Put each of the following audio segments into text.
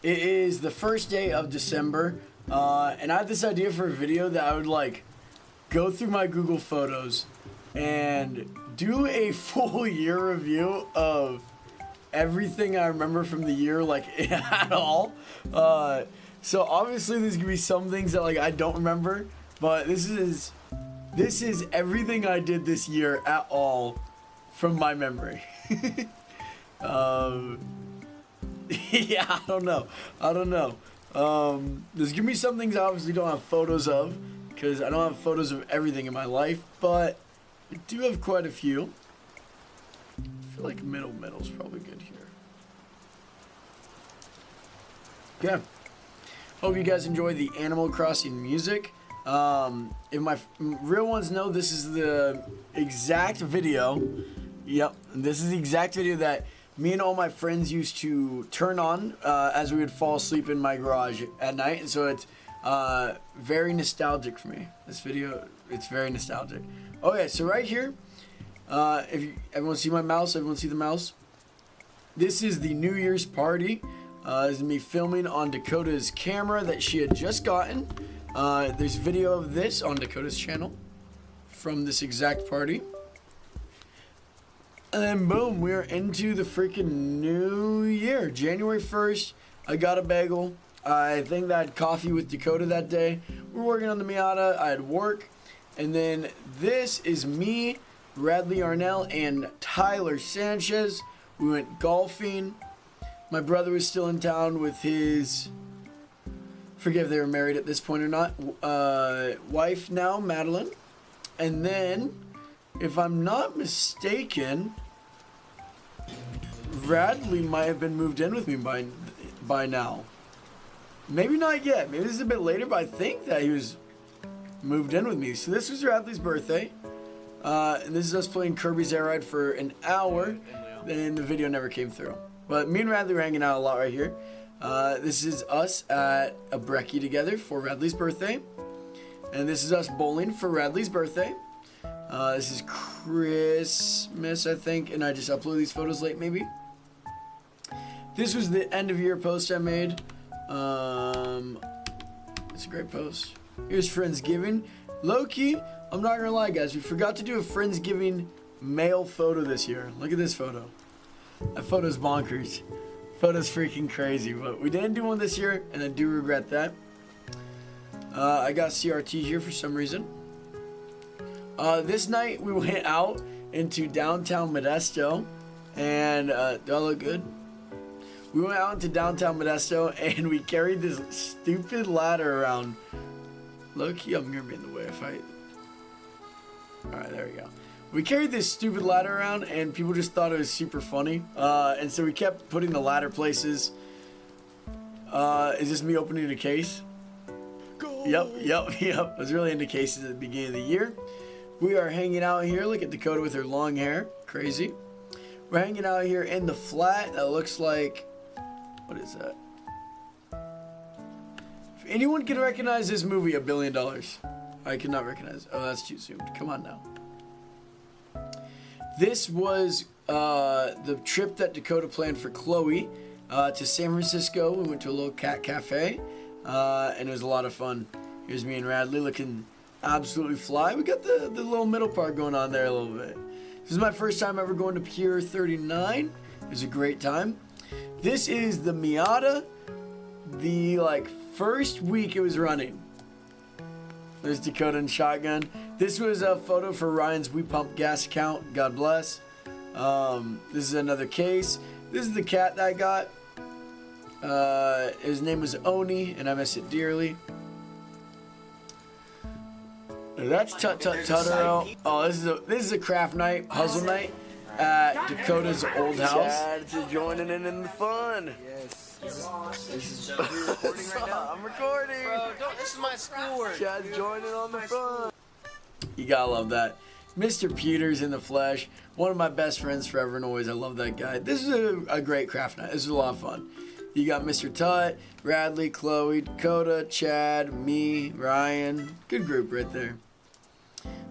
It is the first day of December, and I had this idea for a video that I would like go through my Google Photos and do a full year review of everything I remember from the year, like at all. So obviously there's gonna be some things that like I don't remember, but this is everything I did this year at all from my memory. Yeah, I don't know. There's gonna be some things I obviously don't have photos of, because I don't have photos of everything in my life, but I do have quite a few. I feel like middle's probably good here. Okay. Hope you guys enjoy the Animal Crossing music. If my real ones know, this is the exact video. Yep, this is the exact video that me and all my friends used to turn on as we would fall asleep in my garage at night, and so it's very nostalgic for me. This video, it's very nostalgic. Okay, so right here, everyone see my mouse? Everyone see the mouse? This is the New Year's party. This is me filming on Dakota's camera that she had just gotten. There's video of this on Dakota's channel from this exact party. And then boom, we're into the freaking new year. January 1st, I got a bagel. I think I had coffee with Dakota that day. We were working on the Miata. I had work. And then this is me, Radley Arnell, and Tyler Sanchez. We went golfing. My brother was still in town with his, forget if they were married at this point or not, wife now, Madeline. And then, if I'm not mistaken, Radley might have been moved in with me by now. Maybe not yet. Maybe this is a bit later, but I think that he was moved in with me. So this was Radley's birthday. And this is us playing Kirby's Air Ride for an hour. Then the video never came through. But me and Radley were hanging out a lot right here. This is us at a brekkie together for Radley's birthday. And this is us bowling for Radley's birthday. This is Christmas, I think, and I just uploaded these photos late, maybe. This was the end of year post I made. It's a great post. Here's Friendsgiving. Low-key, I'm not gonna lie, guys, we forgot to do a Friendsgiving male photo this year. Look at this photo. That photo's bonkers. Photo's freaking crazy, but we didn't do one this year, and I do regret that. I got CRT here for some reason. This night we went out into downtown Modesto, and do I look good? We went out into downtown Modesto, and we carried this stupid ladder around. Low-key, I'm gonna be in the way if I... Alright, there we go. We carried this stupid ladder around, and people just thought it was super funny. And so we kept putting the ladder places. Is this me opening a case? Yep. I was really into cases at the beginning of the year. We are hanging out here. Look at Dakota with her long hair. Crazy. We're hanging out here in the flat. That looks like... What is that? If anyone can recognize this movie, $1 billion. I cannot recognize. Oh, that's too soon. Come on now. This was the trip that Dakota planned for Chloe to San Francisco. We went to a little cat cafe, and it was a lot of fun. Here's me and Radley looking absolutely fly. We got the little middle part going on there a little bit. This is my first time ever going to Pier 39. It was a great time. This is the Miata, the first week it was running. There's Dakota and shotgun. This was a photo for Ryan's We Pump Gas account. God bless. This is another case. This is the cat that I got. His name was Oni, and I miss it dearly. That's Totoro. Oh, this is a craft night, puzzle night at Dakota's old house. Chad's joining in the fun. Yes. Recording right now? I'm recording. Bro, this is my schoolwork. Chad's joining on the fun. You gotta love that. Mr. Peters in the flesh. One of my best friends forever and always. I love that guy. This is a great craft night. This is a lot of fun. You got Mr. Tut, Radley, Chloe, Dakota, Chad, me, Ryan. Good group right there.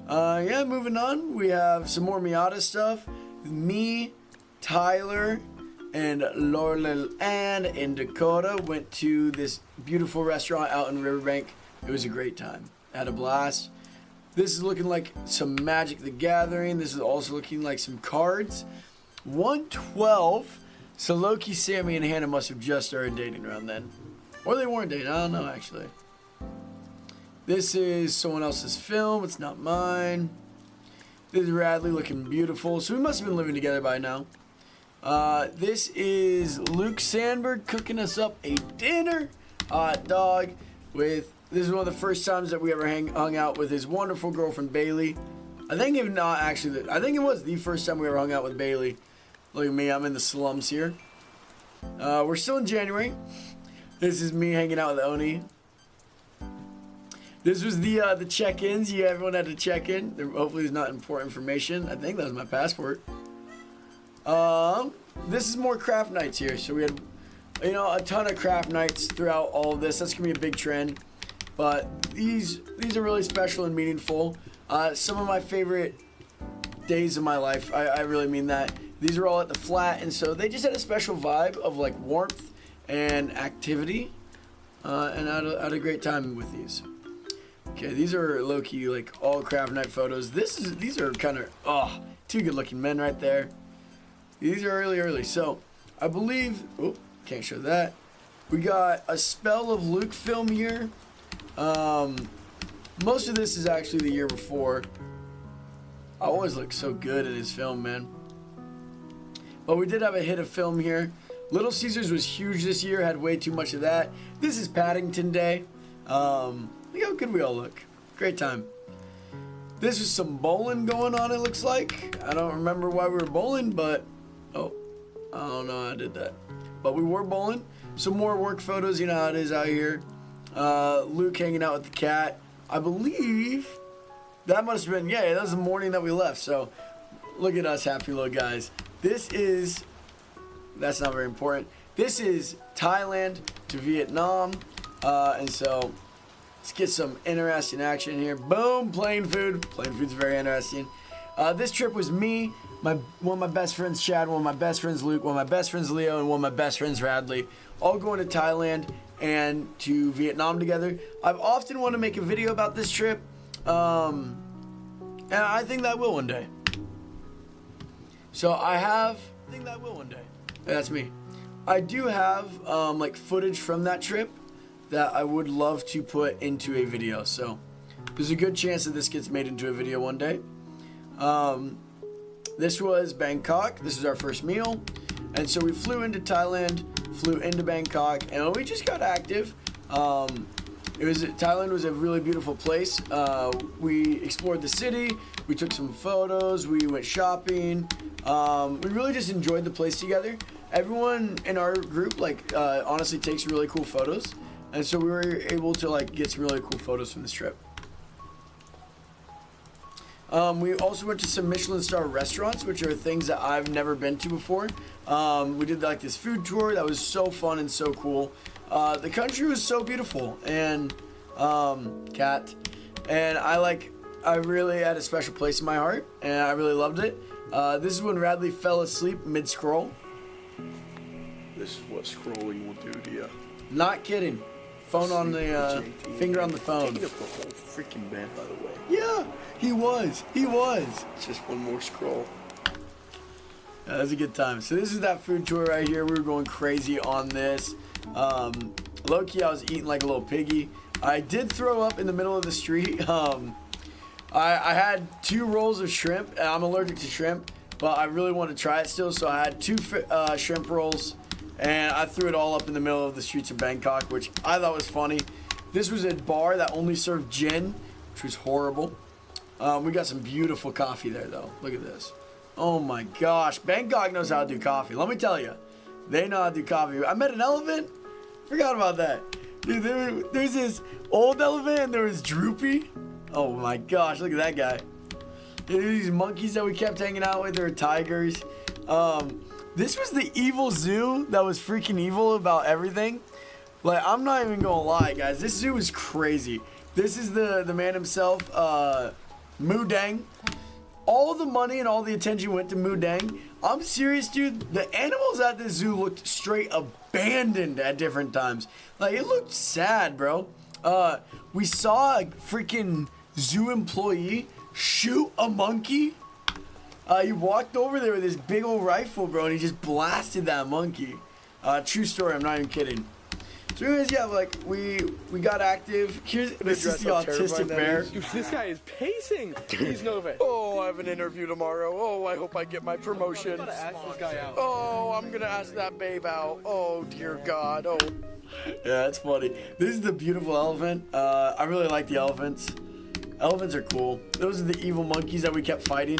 Yeah, moving on. We have some more Miata stuff. Me, Tyler, and Laurel and in Dakota. Went to this beautiful restaurant out in Riverbank. It was a great time. Had a blast. This is looking like some Magic the Gathering. This is also looking like some cards. 112. So Loki, Sammy, and Hannah must have just started dating around then. Or they weren't dating. I don't know, actually. This is someone else's film. It's not mine. This is Radley looking beautiful. So we must have been living together by now. This is Luke Sandberg cooking us up a dinner. Hot dog with... This is one of the first times that we ever hung out with his wonderful girlfriend, Bailey. I think if not actually... I think it was the first time we ever hung out with Bailey. Look at me. I'm in the slums here. We're still in January. This is me hanging out with Oni. This was the check-ins. Yeah, everyone had to check in. Hopefully there's not important information. I think that was my passport. This is more craft nights here. So we had, a ton of craft nights throughout all of this. That's gonna be a big trend. But these are really special and meaningful. Some of my favorite days of my life. I really mean that. These are all at the flat, and so they just had a special vibe of like warmth and activity, and I had a great time with these. Okay, these are low-key like all craft night photos. These are kind of two good-looking men right there. These are early. So I believe can't show that. We got a Spell of Luke film here. Most of this is actually the year before. I always look so good at his film, man. But we did have a hit of film here. Little Caesars was huge this year, had way too much of that. This is Paddington Day. Look how good we all look. Great time. This is some bowling going on, it looks like. I don't remember why we were bowling, but... I don't know how I did that. But we were bowling. Some more work photos, you know how it is out here. Luke hanging out with the cat. I believe that must have been, that was the morning that we left. So look at us happy little guys. That's not very important. This is Thailand to Vietnam. And so let's get some interesting action here. Boom, plain food. Plain food's very interesting. This trip was me, one of my best friends Chad, one of my best friends Luke, one of my best friends Leo, and one of my best friends Radley, all going to Thailand and to Vietnam together. I've often wanted to make a video about this trip, and I think that I will one day. So I think that I will one day. That's me. I do have like footage from that trip that I would love to put into a video. So there's a good chance that this gets made into a video one day. This was Bangkok. This is our first meal. And so we flew into Thailand, flew into Bangkok, and we just got active. Thailand was a really beautiful place. We explored the city. We took some photos. We went shopping. We really just enjoyed the place together. Everyone in our group, honestly takes really cool photos. And so we were able to, get some really cool photos from this trip. We also went to some Michelin star restaurants, which are things that I've never been to before. We did this food tour that was so fun and so cool. The country was so beautiful, and cat, and I really had a special place in my heart, and I really loved it. This is when Radley fell asleep mid-scroll. This is what scrolling will do to you. Not kidding. Phone on the finger on the phone. Taking up the whole freaking bed, by the way. Yeah, he was. It's just one more scroll. Yeah, that was a good time. So this is that food tour right here. We were going crazy on this. Low-key, I was eating like a little piggy. I did throw up in the middle of the street. I had 2 rolls of shrimp, and I'm allergic to shrimp, but I really want to try it still, so I had 2 shrimp rolls, and I threw it all up in the middle of the streets of Bangkok, which I thought was funny. This was a bar that only served gin, which was horrible. We got some beautiful coffee there, though. Look at this. Oh my gosh, Bangkok knows how to do coffee. Let me tell you, they know how to do coffee. I met an elephant. Forgot about that. Dude, there's this old elephant and there was Droopy. Oh my gosh, look at that guy. There were these monkeys that we kept hanging out with. There were tigers. This was the evil zoo that was freaking evil about everything. I'm not even gonna lie, guys. This zoo is crazy. This is the man himself, Mu Dang. All the money and all the attention went to Mu Dang. I'm serious, dude. The animals at this zoo looked straight abandoned at different times. Like, it looked sad, bro. We saw a freaking zoo employee shoot a monkey. He walked over there with this big old rifle, bro, and he just blasted that monkey. True story, I'm not even kidding. So anyways, yeah, like, we got active. This is the autistic bear. Dude, this guy is pacing. He's nervous. Oh, I have an interview tomorrow. Oh, I hope I get my promotion. I'm gonna ask this guy out. Oh, I'm gonna ask that babe out. Oh, dear God. Oh. Yeah, that's funny. This is the beautiful elephant. I really like the elephants. Elephants are cool. Those are the evil monkeys that we kept fighting.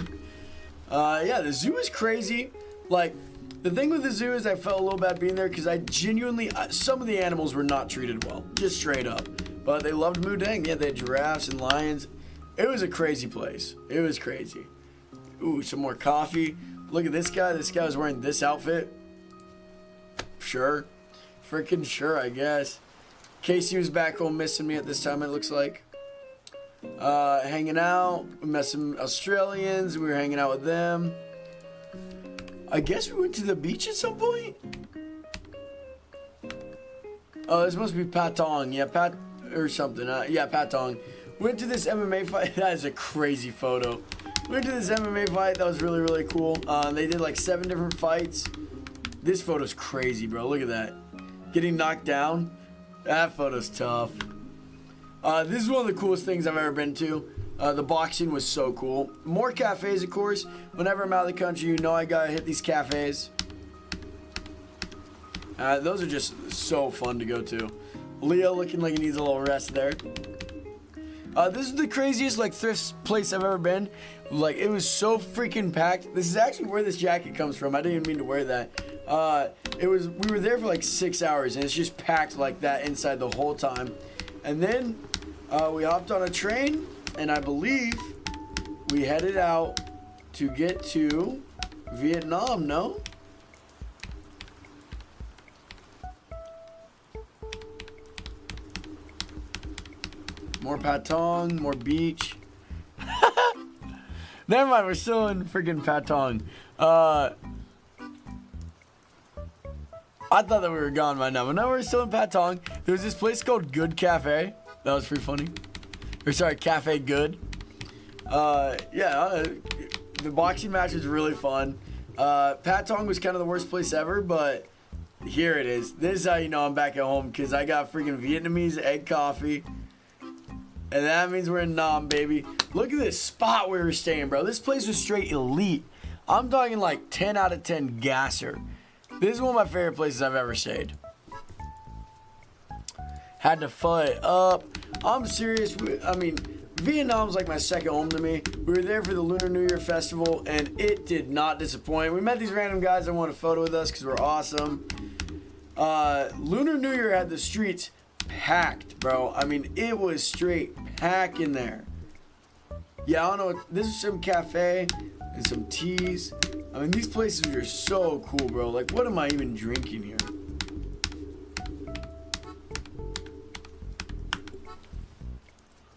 Yeah, the zoo is crazy. Like, the thing with the zoo is I felt a little bad being there because I genuinely, some of the animals were not treated well, just straight up. But they loved Mudang. Yeah, they had giraffes and lions. It was a crazy place. It was crazy. Ooh, some more coffee. Look at this guy. This guy was wearing this outfit. Sure. Freaking sure, I guess. Casey was back home missing me at this time, it looks like. Hanging out. We met some Australians. We were hanging out with them. I guess we went to the beach at some point. Oh, this must be Patong. Yeah, Pat or something. Yeah, Patong. Went to this MMA fight. That is a crazy photo. Went to this MMA fight. That was really, really cool. They did like 7 different fights. This photo's crazy, bro. Look at that. Getting knocked down. That photo's tough. This is one of the coolest things I've ever been to. The boxing was so cool. More cafes, of course. Whenever I'm out of the country, you know I gotta hit these cafes. Those are just so fun to go to. Leo looking like he needs a little rest there. This is the craziest like thrift place I've ever been. Like, it was so freaking packed. This is actually where this jacket comes from. I didn't even mean to wear that. We were there for like 6 hours and it's just packed like that inside the whole time. And then we hopped on a train and I believe we headed out to get to Vietnam, no? More Patong, more beach. Never mind, we're still in freaking Patong. I thought that we were gone by now, but no, we're still in Patong. There was this place called Good Cafe. That was pretty funny. Or sorry, Cafe Good. Yeah, the boxing match was really fun. Patong was kind of the worst place ever, but here it is. This is how you know I'm back at home, because I got freaking Vietnamese egg coffee. And that means we're in Nam, baby. Look at this spot we were staying, bro. This place was straight elite. I'm talking like 10 out of 10 gasser. This is one of my favorite places I've ever stayed. Had to fight up. I'm serious. I mean, Vietnam's like my second home to me. We were there for the Lunar New Year festival, and it did not disappoint. We met these random guys that wanted a photo with us because we're awesome. Lunar New Year had the streets packed, bro. I mean, it was straight packed in there. Yeah, I don't know. This is some cafe and some teas. I mean, these places are so cool, bro. Like, what am I even drinking here?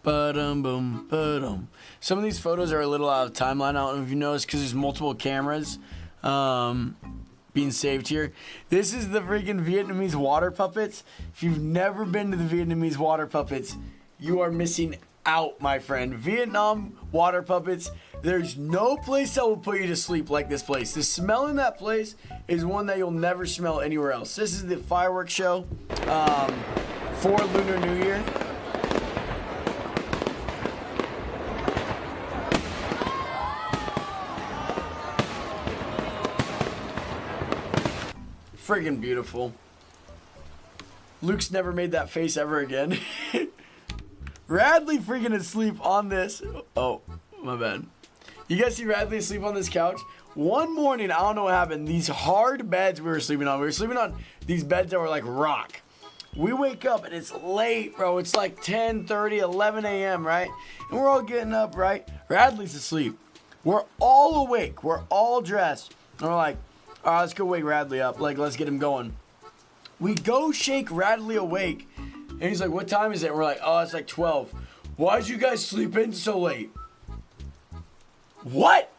Ba-dum, ba-dum. Some of these photos are a little out of timeline. I don't know if you noticed, because there's multiple cameras being saved here. This is the freaking Vietnamese water puppets. If you've never been to the Vietnamese water puppets, you are missing out, my friend. Vietnam water puppets. There's no place that will put you to sleep like this place. The smell in that place is one that you'll never smell anywhere else. This is the fireworks show for Lunar New Year. Friggin' beautiful. Luke's never made that face ever again. Radley freaking asleep on this. Oh, my bad. You guys see Radley asleep on this couch? One morning, I don't know what happened. These hard beds we were sleeping on. We were sleeping on these beds that were like rock. We wake up and it's late, bro. It's like 10:30, 11 a.m., right? And we're all getting up, right? Radley's asleep. We're all awake. We're all dressed. And we're like, all right, let's go wake Radley up. Like, let's get him going. We go shake Radley awake. And he's like, what time is it? And we're like, oh, it's like 12. Why'd you guys sleep in so late? What?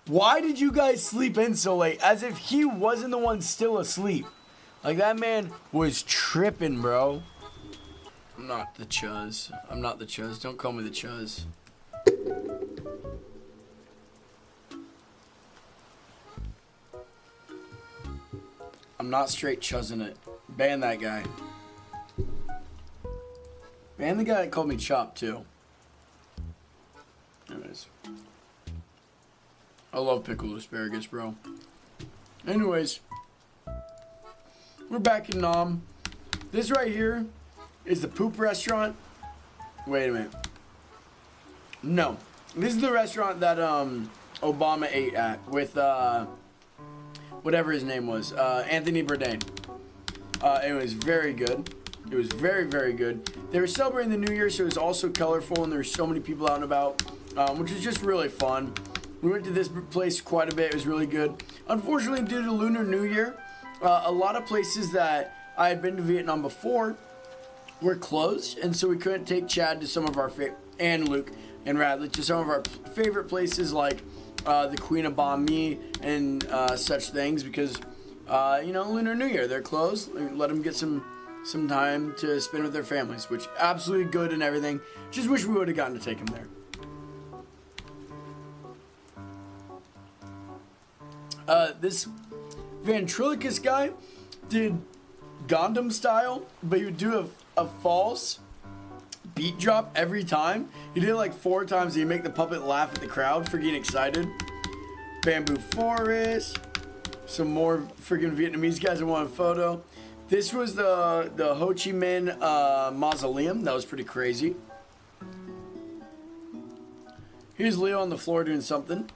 Why did you guys sleep in so late? As if he wasn't the one still asleep. Like, that man was tripping, bro. I'm not the Chuz. I'm not the Chuz. Don't call me the Chuz. I'm not straight chuzzing it. Ban that guy. Ban the guy that called me Chop, too. Anyways. I love pickled asparagus, bro. Anyways. We're back in Nam. This right here is the poop restaurant. Wait a minute. No. This is the restaurant that Obama ate at with whatever his name was. Anthony Bourdain. It was very good. It was very, very good. They were celebrating the New Year, so it was also colorful, and there were so many people out and about, which was just really fun. We went to this place quite a bit. It was really good. Unfortunately, due to Lunar New Year, a lot of places that I had been to Vietnam before were closed, and so we couldn't take Chad to some of our and Luke and Radley to some of our favorite places like the Queen of Banh Mi and such things because you know, Lunar New Year, they're closed. Let them get some time to spend with their families, which absolutely good and everything. Just wish we would have gotten to take them there. This ventriloquist guy did Gundam style, but he would do a false beat drop every time. He did it like 4 times. He'd make the puppet laugh at the crowd for getting excited. Bamboo forest. Some more freaking Vietnamese guys that want a photo. This was the Ho Chi Minh mausoleum. That was pretty crazy. Here's Leo on the floor doing something.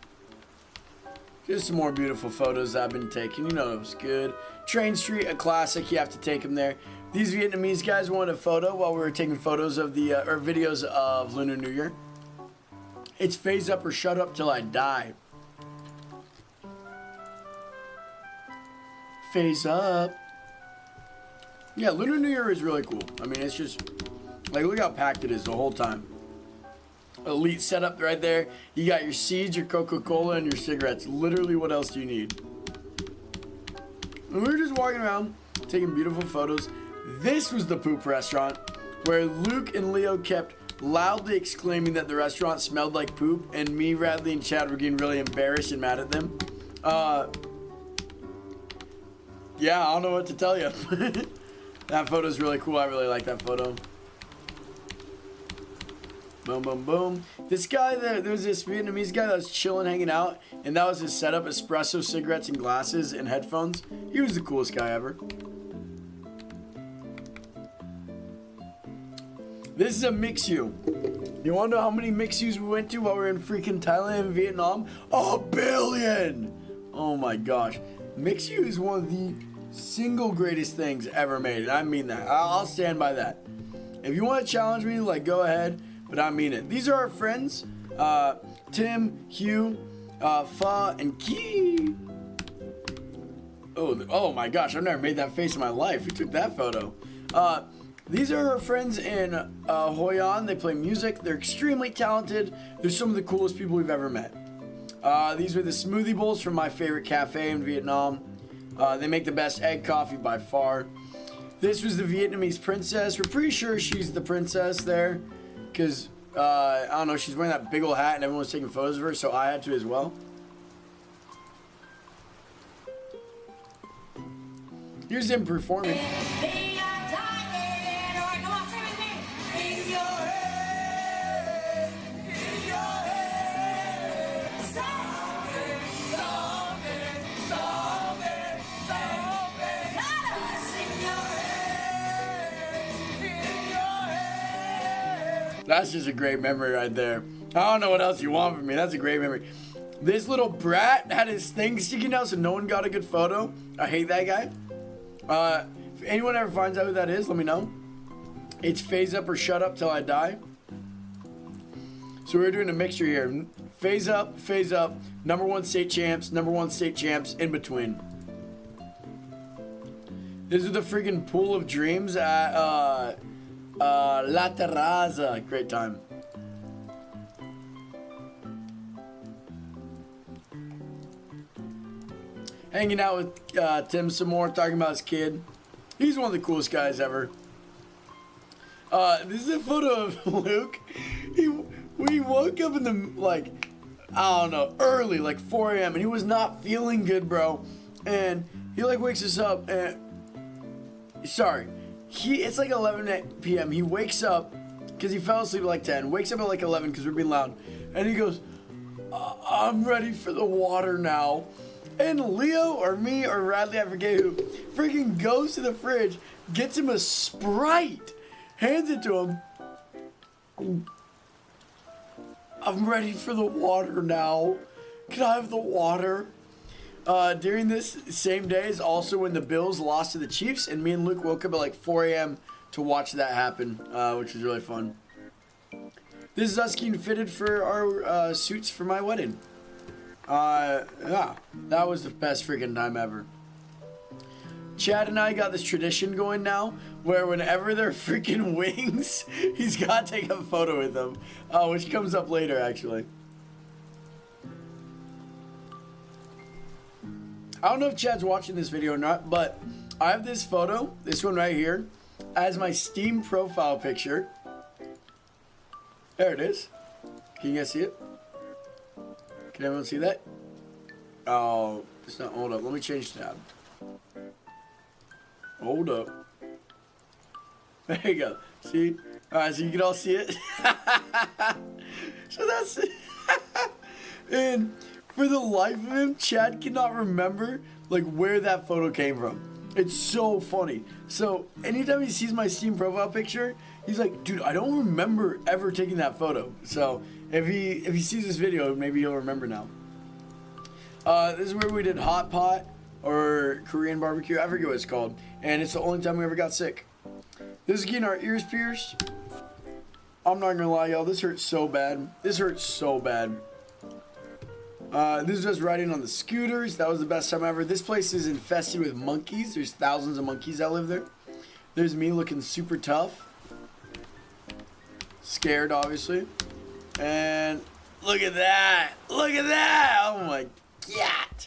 Just some more beautiful photos I've been taking. You know it was good. Train Street, a classic. You have to take them there. These Vietnamese guys wanted a photo while we were taking photos of the or videos of Lunar New Year. It's phase up or shut up till I die. Phase up. Yeah, Lunar New Year is really cool. I mean, it's just like look how packed it is the whole time. Elite setup right there. You got your seeds, your Coca-Cola, and your cigarettes. Literally, what else do you need? And we were just walking around, taking beautiful photos. This was the poop restaurant, where Luke and Leo kept loudly exclaiming that the restaurant smelled like poop, and me, Radley, and Chad were getting really embarrassed and mad at them. Yeah, I don't know what to tell you. That photo's really cool. I really like that photo. Boom, boom, boom. This guy, there was this Vietnamese guy that was chilling, hanging out, and that was his setup: espresso, cigarettes, and glasses, and headphones. He was the coolest guy ever. This is a mix-u. You want to know how many mix-us we went to while we were in freaking Thailand and Vietnam? 1 billion! Oh my gosh. Mix-u is one of the single greatest things ever made, and I mean that. I'll stand by that. If you want to challenge me, like, go ahead. But I mean it. These are our friends, Tim, Hugh, Fa, and Key. Oh my gosh, I've never made that face in my life. Who took that photo? These are our friends in Hoi An. They play music. They're extremely talented. They're some of the coolest people we've ever met. These are the smoothie bowls from my favorite cafe in Vietnam. They make the best egg coffee by far. This was the Vietnamese princess. We're pretty sure she's the princess there. Because, I don't know, she's wearing that big old hat and everyone was taking photos of her, so I had to as well. Here's him performing. That's just a great memory right there. I don't know what else you want from me. That's a great memory. This little brat had his thing sticking out so no one got a good photo. I hate that guy. If anyone ever finds out who that is, let me know. It's phase up or shut up till I die. So we're doing a mixture here. Phase up, #1 state champs, #1 state champs, in between. This is the freaking pool of dreams at La Terraza. Great time. hanging out with Tim some more, talking about his kid. He's one of the coolest guys ever. This is a photo of Luke. We woke up in the, like, I don't know, early, like 4 a.m. and he was not feeling good, bro. And he like wakes us up and, sorry, it's like 11 p.m. He wakes up because he fell asleep at like 10. Wakes up at like 11 because we're being loud. And he goes, I'm ready for the water now. And Leo or me or Radley, I forget who, freaking goes to the fridge, gets him a Sprite, hands it to him. I'm ready for the water now. Can I have the water? During this same day is also when the Bills lost to the Chiefs, and me and Luke woke up at like 4 a.m. to watch that happen, which was really fun. This is us getting fitted for our suits for my wedding. Yeah, that was the best freaking time ever. Chad and I got this tradition going now, where whenever they're freaking wings, he's got to take a photo with them, which comes up later, actually. I don't know if Chad's watching this video or not, but I have this photo, this one right here, as my Steam profile picture. There it is. Can you guys see it? Can everyone see that? Oh, it's not. Hold up. Let me change tab. Hold up. There you go. See? Alright, so you can all see it. So that's it. And for the life of him, Chad cannot remember like where that photo came from. It's so funny. So anytime he sees my Steam profile picture, he's like, dude, I don't remember ever taking that photo. So if he sees this video, maybe he'll remember now. This is where we did hot pot or Korean barbecue. I forget what it's called. And it's the only time we ever got sick. This is getting our ears pierced. I'm not gonna lie, y'all. This hurts so bad. This hurts so bad. This is us riding on the scooters. That was the best time ever. This place is infested with monkeys. There's thousands of monkeys that live there. There's me looking super tough. Scared, obviously. And look at that. Look at that. Oh my God.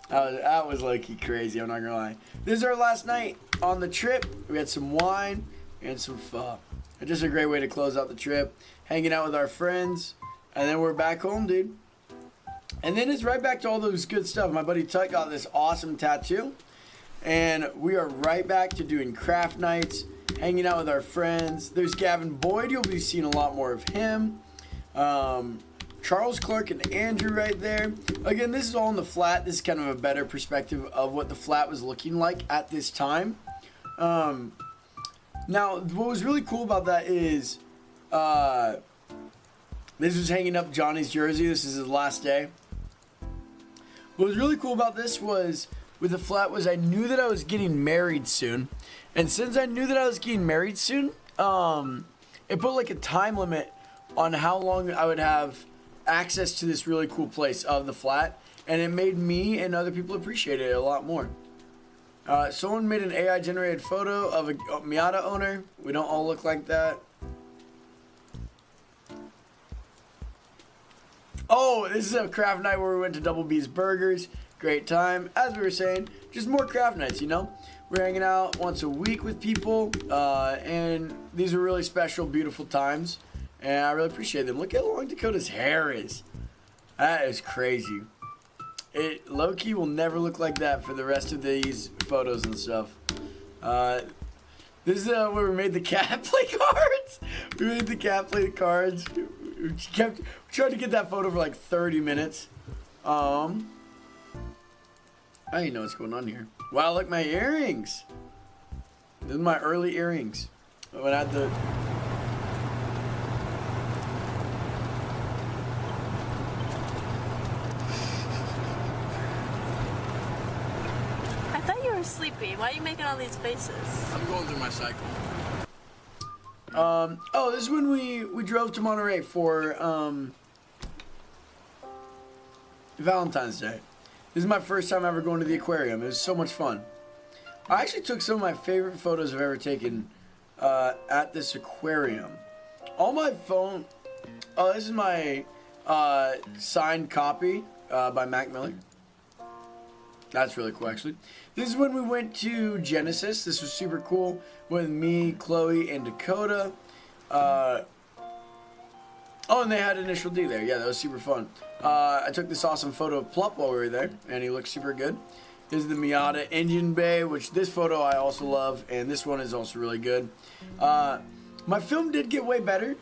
That was low-key crazy, I'm not gonna lie. This is our last night on the trip. We had some wine and some pho. And just a great way to close out the trip. Hanging out with our friends. And then we're back home, dude. And then it's right back to all those good stuff. My buddy Tut got this awesome tattoo. And we are right back to doing craft nights, hanging out with our friends. There's Gavin Boyd. You'll be seeing a lot more of him. Charles Clark and Andrew right there. Again, this is all in the flat. This is kind of a better perspective of what the flat was looking like at this time. Now, what was really cool about that is this was hanging up Johnny's jersey. This is his last day. What was really cool about this was with the flat was I knew that I was getting married soon. And since I knew that I was getting married soon, it put like a time limit on how long I would have access to this really cool place of the flat. And it made me and other people appreciate it a lot more. Someone made an AI generated photo of a Miata owner. We don't all look like that. Oh, this is a craft night where we went to Double B's Burgers. Great time. As we were saying, just more craft nights, you know? We're hanging out once a week with people. And these are really special, beautiful times. And I really appreciate them. Look how long Dakota's hair is. That is crazy. It low-key will never look like that for the rest of these photos and stuff. This is where we made the cat play cards. We made the cat play the cards. We tried to get that photo for like 30 minutes. I didn't know what's going on here. Wow, look, my earrings. These are my early earrings. When I had the... I thought you were sleepy. Why are you making all these faces? I'm going through my cycle. Oh, this is when we drove to Monterey for Valentine's Day. This is my first time ever going to the aquarium. It was so much fun. I actually took some of my favorite photos I've ever taken at this aquarium. On my phone, oh, this is my signed copy by Mac Miller. That's really cool, actually. This is when we went to Genesis. This was super cool with me, Chloe, and Dakota. Oh, and they had Initial D there. Yeah, that was super fun. I took this awesome photo of Plup while we were there, and he looked super good. This is the Miata engine bay, which this photo I also love, and this one is also really good. My film did get way better.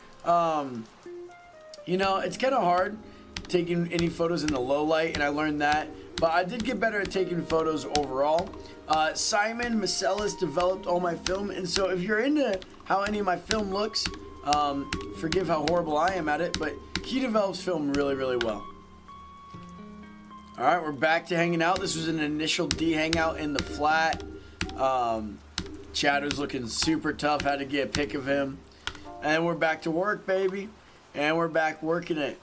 You know, it's kind of hard taking any photos in the low light, and I learned that. But I did get better at taking photos overall. Simon Macelis developed all my film, and so if you're into how any of my film looks, forgive how horrible I am at it, but he develops film really, really well. Alright, we're back to hanging out. This was an Initial D hangout in the flat. Chad was looking super tough, had to get a pic of him. And we're back to work, baby. And we're back working it.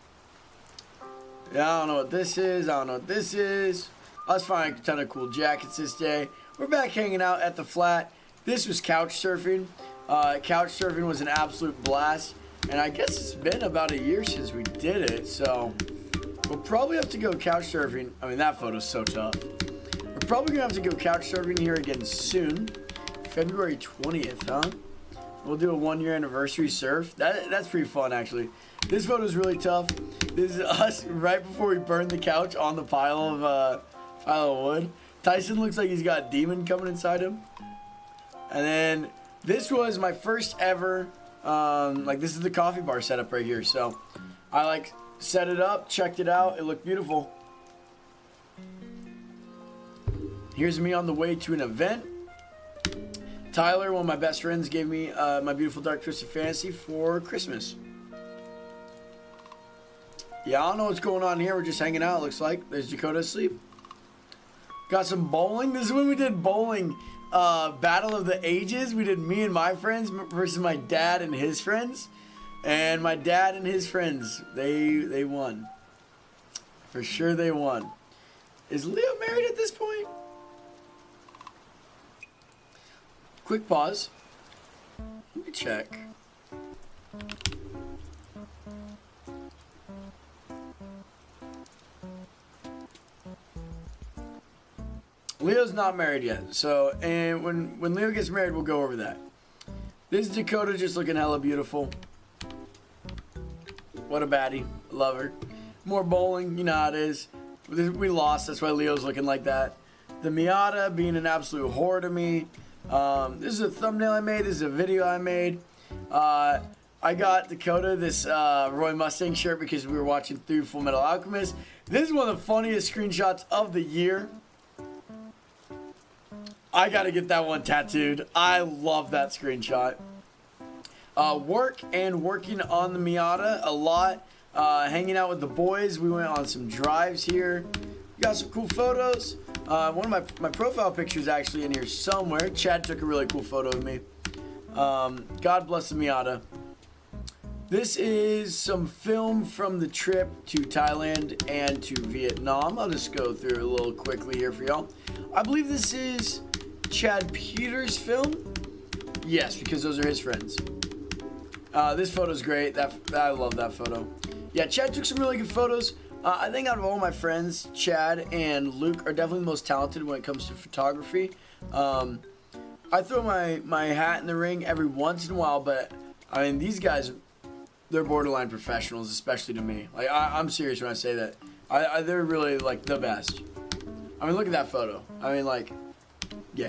Yeah, I don't know what this is. I don't know what this is. I was finding a ton of cool jackets this day. We're back hanging out at the flat. This was couch surfing. Couch surfing was an absolute blast. And I guess it's been about a year since we did it. So we'll probably have to go couch surfing. I mean, that photo's so tough. We're probably going to have to go couch surfing here again soon. February 20th, huh? We'll do a 1-year anniversary surf. That's pretty fun, actually. This photo is really tough. This is us right before we burned the couch on the pile of wood. Tyson looks like he's got a demon coming inside him. And then this was my first ever, this is the coffee bar setup right here. So I set it up, checked it out. It looked beautiful. Here's me on the way to an event. Tyler, one of my best friends, gave me my beautiful Dark Twisted Fantasy for Christmas. Yeah, I don't know what's going on here. We're just hanging out, it looks like. There's Dakota asleep. Got some bowling. This is when we did bowling. Battle of the Ages. We did me and my friends versus my dad and his friends. And my dad and his friends, they won. For sure they won. Is Leo married at this point? Quick pause. Let me check. Leo's not married yet, so and when Leo gets married, we'll go over that. This is Dakota just looking hella beautiful. What a baddie. Love her. More bowling, you know how it is. We lost, that's why Leo's looking like that. The Miata being an absolute whore to me. This is a thumbnail I made. This is a video I made. I got Dakota this Roy Mustang shirt because we were watching through Full Metal Alchemist. This is one of the funniest screenshots of the year. I gotta get that one tattooed. I love that screenshot. Work and working on the Miata a lot. Hanging out with the boys. We went on some drives here. We got some cool photos. One of my profile pictures actually in here somewhere. Chad took a really cool photo of me. God bless the Miata. This is some film from the trip to Thailand and to Vietnam. I'll just go through it a little quickly here for y'all. I believe this is Chad Peters' film. Yes, because those are his friends. This photo's great. I love that photo. Yeah, Chad took some really good photos. I think out of all my friends, Chad and Luke are definitely the most talented when it comes to photography. I throw my hat in the ring every once in a while, but I mean, these guys, they're borderline professionals, especially to me. Like, I'm serious when I say that. They're really, like, the best. I mean, look at that photo. I mean, like, yeah,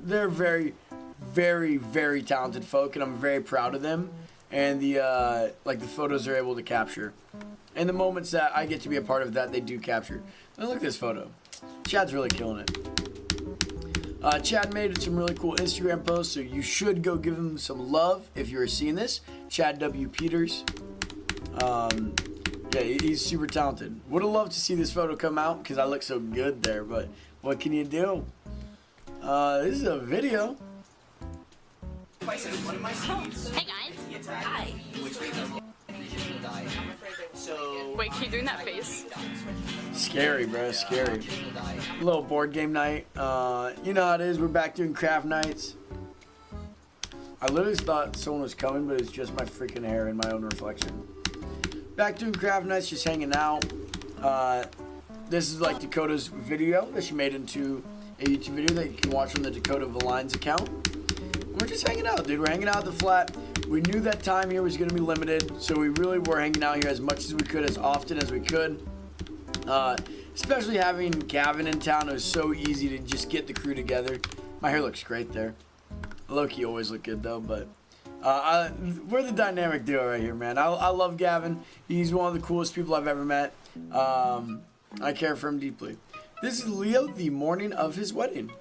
they're very, very, very talented folk, and I'm very proud of them. And the photos they're able to capture. And the moments that I get to be a part of that, they do capture. And look at this photo. Chad's really killing it. Chad made some really cool Instagram posts, so you should go give him some love if you're seeing this. Chad W. Peters. Yeah, he's super talented. Would have loved to see this photo come out because I look so good there, but what can you do? This is a video. Hey guys. Hi. Wait, keep doing that face. Scary, bro, scary. A little board game night. You know how it is. We're back doing craft nights. I literally thought someone was coming, but it's just my freaking hair and my own reflection. Back doing craft nights, just hanging out. this is like Dakota's video that she made into a YouTube video that you can watch on the Dakota Valines account. And we're just hanging out, dude. We're hanging out at the flat. We knew that time here was going to be limited, so we really were hanging out here as much as we could, as often as we could. Especially having Gavin in town, it was so easy to just get the crew together. My hair looks great there. Low-key always look good though, but we're the dynamic duo right here, man. I love Gavin. He's one of the coolest people I've ever met. I care for him deeply. This is Leo the morning of his wedding.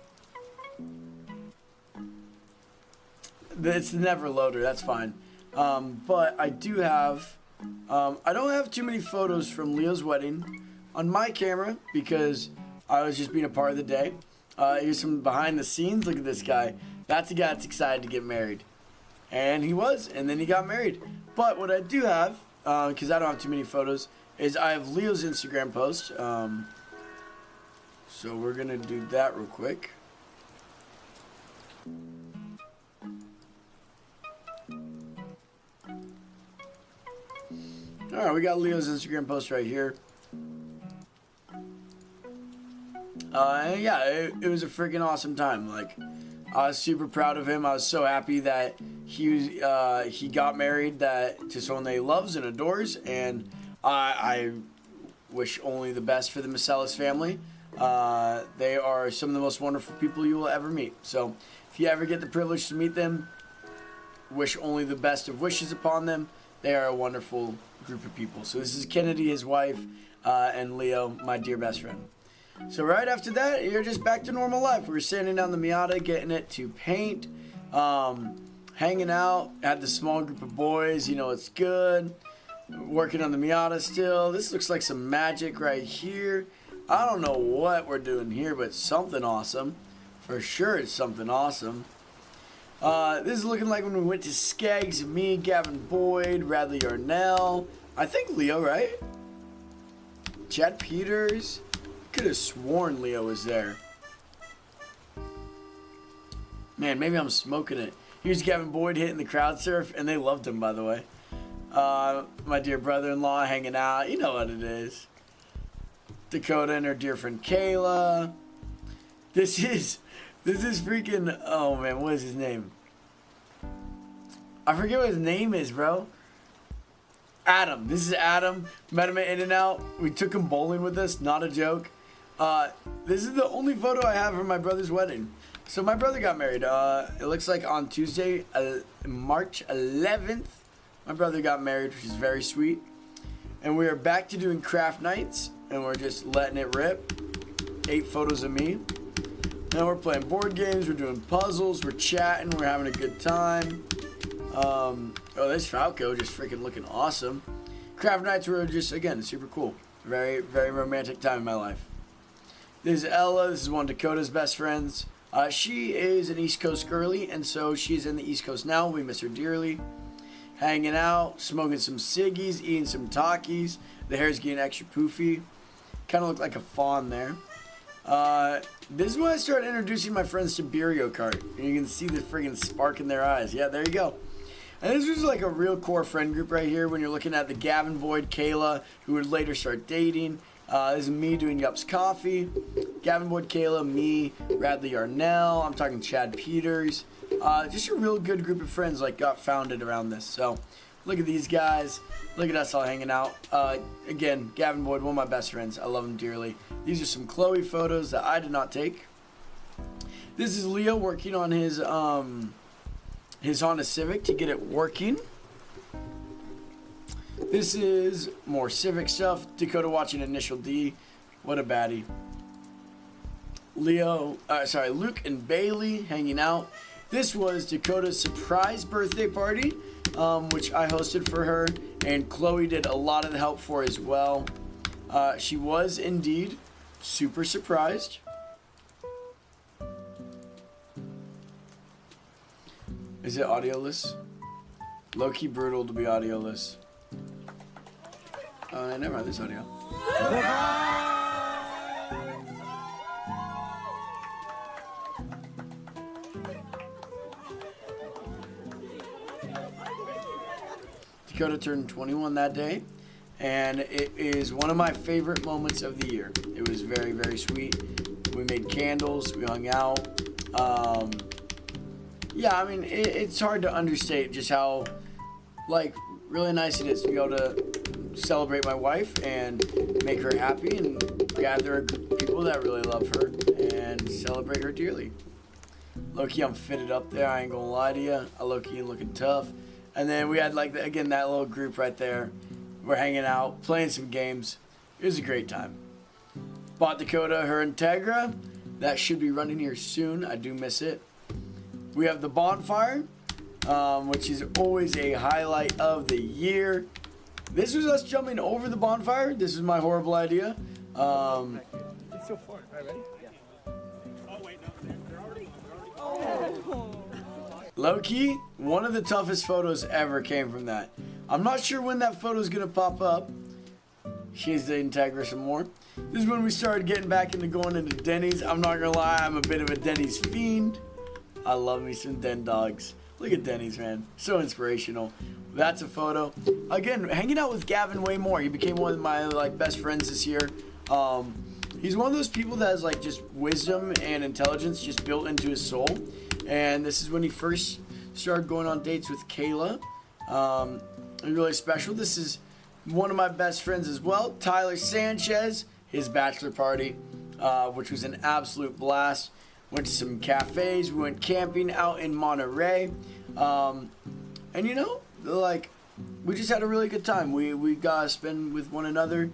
It's the never loader, that's fine. But I do have, I don't have too many photos from Leo's wedding on my camera because I was just being a part of the day. Here's some behind the scenes. Look at this guy. That's the guy that's excited to get married. And he was, and then he got married. But what I do have, because I don't have too many photos, is I have Leo's Instagram post. So we're going to do that real quick. Alright, we got Leo's Instagram post right here. And yeah, it was a freaking awesome time. Like, I was super proud of him. I was so happy that he got married to someone that he loves and adores, and I wish only the best for the Maselis family. They are some of the most wonderful people you will ever meet. So if you ever get the privilege to meet them, wish only the best of wishes upon them. They are a wonderful group of people. So this is Kennedy, his wife, and Leo, my dear best friend. So right after that, you're just back to normal life. We were sanding down the Miata, getting it to paint, hanging out, had the small group of boys, you know, it's good. Working on the Miata still. This looks like some magic right here. I don't know what we're doing here, but something awesome. For sure it's something awesome. This is looking like when we went to Skeggs, me, Gavin Boyd, Radley Arnell. I think Leo, right? Chad Peters. Could have sworn Leo was there. Man, maybe I'm smoking it. Here's Gavin Boyd hitting the crowd surf, and they loved him, by the way. My dear brother-in-law hanging out. You know what it is. Dakota and her dear friend Kayla. This is freaking, oh man, what is his name? I forget what his name is, bro. Adam. This is Adam. Met him at In-N-Out. We took him bowling with us. Not a joke. This is the only photo I have from my brother's wedding. So my brother got married. It looks like on Tuesday, March 11th. My brother got married, which is very sweet. And we are back to doing craft nights. And we're just letting it rip. 8 photos of me. Now we're playing board games. We're doing puzzles. We're chatting. We're having a good time. Oh, there's Falco just freaking looking awesome. Craft nights were just, again, super cool. Very, very romantic time in my life. This is Ella. This is one of Dakota's best friends. She is an East Coast girly, and so she's in the East Coast now. We miss her dearly. Hanging out, smoking some ciggies, eating some Takis. The hair's getting extra poofy. Kind of look like a fawn there. This is when I started introducing my friends to Beerio Kart. And you can see the friggin' spark in their eyes. Yeah, there you go. And this was like a real core friend group right here when you're looking at the Gavin Boyd, Kayla, who would later start dating. This is me doing Yups Coffee. Gavin Boyd, Kayla, me, Radley Arnell. I'm talking Chad Peters. Just a real good group of friends like got founded around this. So look at these guys. Look at us all hanging out. Again, Gavin Boyd, one of my best friends. I love him dearly. These are some Chloe photos that I did not take. This is Leo working on his Honda Civic to get it working. This is more Civic stuff. Dakota watching Initial D. What a baddie. Luke and Bailey hanging out. This was Dakota's surprise birthday party, which I hosted for her, and Chloe did a lot of the help for as well. She was indeed super surprised. Is it audioless? Low-key brutal to be audioless. Never mind, this audio. Dakota turned 21 that day, and it is one of my favorite moments of the year. It was very, very sweet. We made candles, we hung out. Yeah, I mean, it's hard to understate just how, like, really nice it is to be able to celebrate my wife and make her happy and gather a group of people that really love her and celebrate her dearly. Low-key, I'm fitted up there, I ain't gonna lie to you. I low-key looking tough. And then we had, like, again, that little group right there. We're hanging out, playing some games. It was a great time. Bought Dakota her Integra. That should be running here soon. I do miss it. We have the bonfire, which is always a highlight of the year. This was us jumping over the bonfire. This is my horrible idea. It's so far. All right, ready? Low-key, one of the toughest photos ever came from that. I'm not sure when that photo is going to pop up. She's the Integra some more. This is when we started getting back into going into Denny's. I'm not going to lie, I'm a bit of a Denny's fiend. I love me some Den dogs. Look at Denny's, man. So inspirational. That's a photo. Again, hanging out with Gavin way more. He became one of my best friends this year. He's one of those people that has just wisdom and intelligence just built into his soul. And this is when he first started going on dates with Kayla. Really special. This is one of my best friends as well, Tyler Sanchez. His bachelor party, which was an absolute blast. Went to some cafes. We went camping out in Monterey. And we just had a really good time. We got to spend with one another.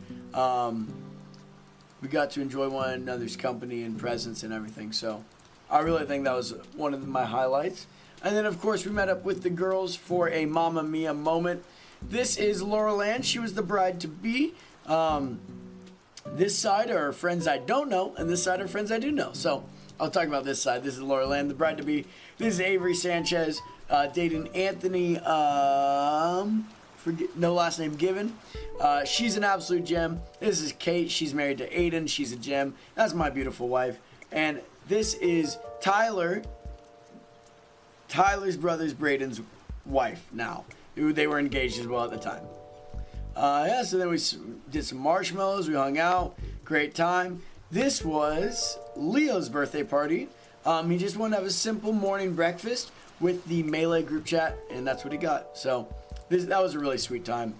We got to enjoy one another's company and presence and everything. So I really think that was one of my highlights. And then, of course, we met up with the girls for a Mamma Mia moment. This is Laurel Ann. She was the bride-to-be. This side are friends I don't know, and this side are friends I do know. So I'll talk about this side. This is Laurel Ann, the bride-to-be. This is Avery Sanchez, dating Anthony, no last name given. She's an absolute gem. This is Kate. She's married to Aiden. She's a gem. That's my beautiful wife. And this is Tyler. Tyler's brother's Braden's wife now. They were engaged as well at the time. So then we did some marshmallows. We hung out. Great time. This was Leo's birthday party. He just wanted to have a simple morning breakfast with the Melee group chat, and that's what he got. So that was a really sweet time.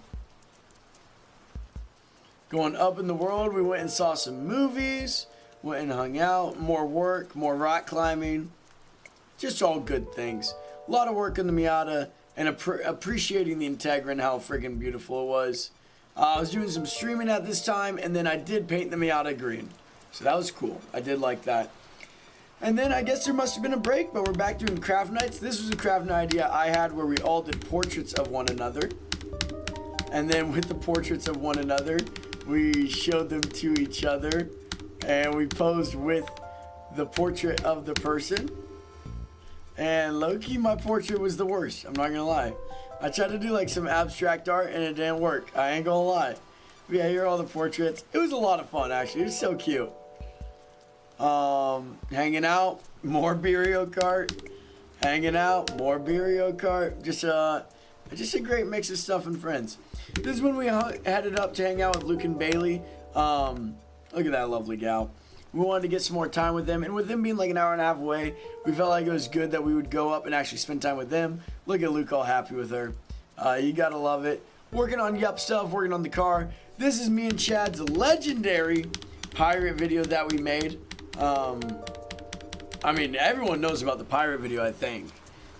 Going up in the world, we went and saw some movies. Went and hung out. More work, more rock climbing. Just all good things. A lot of work in the Miata. And appreciating the Integra and how friggin' beautiful it was. I was doing some streaming at this time, and then I did paint the Miata green. So that was cool. I did like that. And then I guess there must have been a break, but we're back doing craft nights. This was a craft night idea I had where we all did portraits of one another. And then with the portraits of one another, we showed them to each other. And we posed with the portrait of the person. And low-key, my portrait was the worst. I'm not gonna lie. I tried to do some abstract art and it didn't work. I ain't gonna lie. But yeah, here are all the portraits. It was a lot of fun, actually. It was so cute. Hanging out, more Mario Kart. Hanging out, more Mario Kart. Just a great mix of stuff and friends. This is when we headed up to hang out with Luke and Bailey. Look at that lovely gal. We wanted to get some more time with them, and with them being an hour and a half away, we felt like it was good that we would go up and actually spend time with them. Look at Luke all happy with her. You gotta love it. Working on Yup stuff, working on the car. This is me and Chad's legendary pirate video that we made. I mean, everyone knows about the pirate video, I think.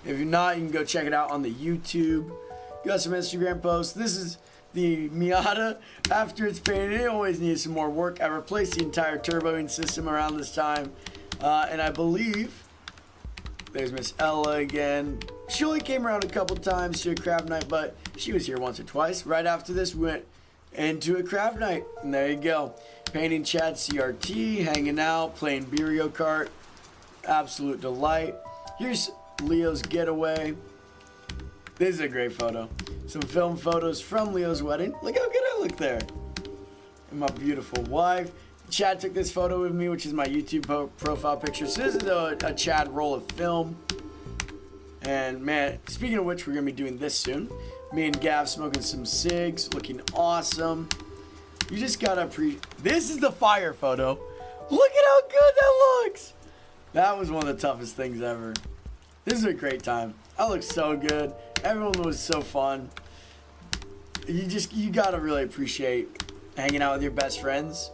If you're not, you can go check it out on the YouTube. Got some Instagram posts. This is the Miata after it's painted. It always needs some more work. I replaced the entire turboing system around this time, and I believe there's Miss Ella again. She only came around a couple times to a craft night, but she was here once or twice. Right after this, we went into a craft night, and there you go. Painting Chad CRT, hanging out, playing Mario Kart. Absolute delight. Here's Leo's getaway. This is a great photo. Some film photos from Leo's wedding. Look how good I look there. And my beautiful wife. Chad took this photo with me, which is my YouTube profile picture. So this is a Chad roll of film. And man, speaking of which, we're going to be doing this soon. Me and Gav smoking some cigs, looking awesome. You just gotta This is the fire photo. Look at how good that looks. That was one of the toughest things ever. This is a great time. I look so good. Everyone was so fun. You gotta really appreciate hanging out with your best friends.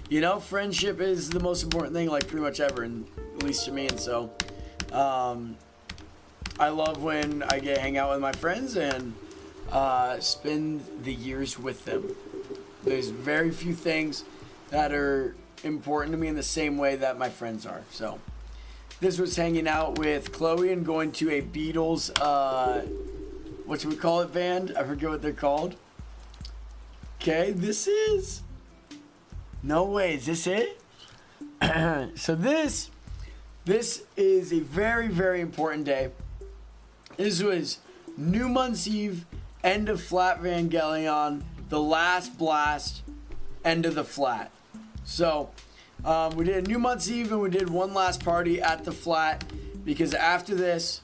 You know, friendship is the most important thing, like pretty much ever, and at least to me. And so, I love when I get to hang out with my friends and spend the years with them. There's very few things that are important to me in the same way that my friends are. So, this was hanging out with Chloe and going to a Beatles, what should we call it, band? I forget what they're called. Okay, this is... No way, is this it? So this is a very, very important day. This was New Month's Eve, end of Flat Vangelion, the last blast, end of the flat. So we did a New Month's Eve and we did one last party at the flat because after this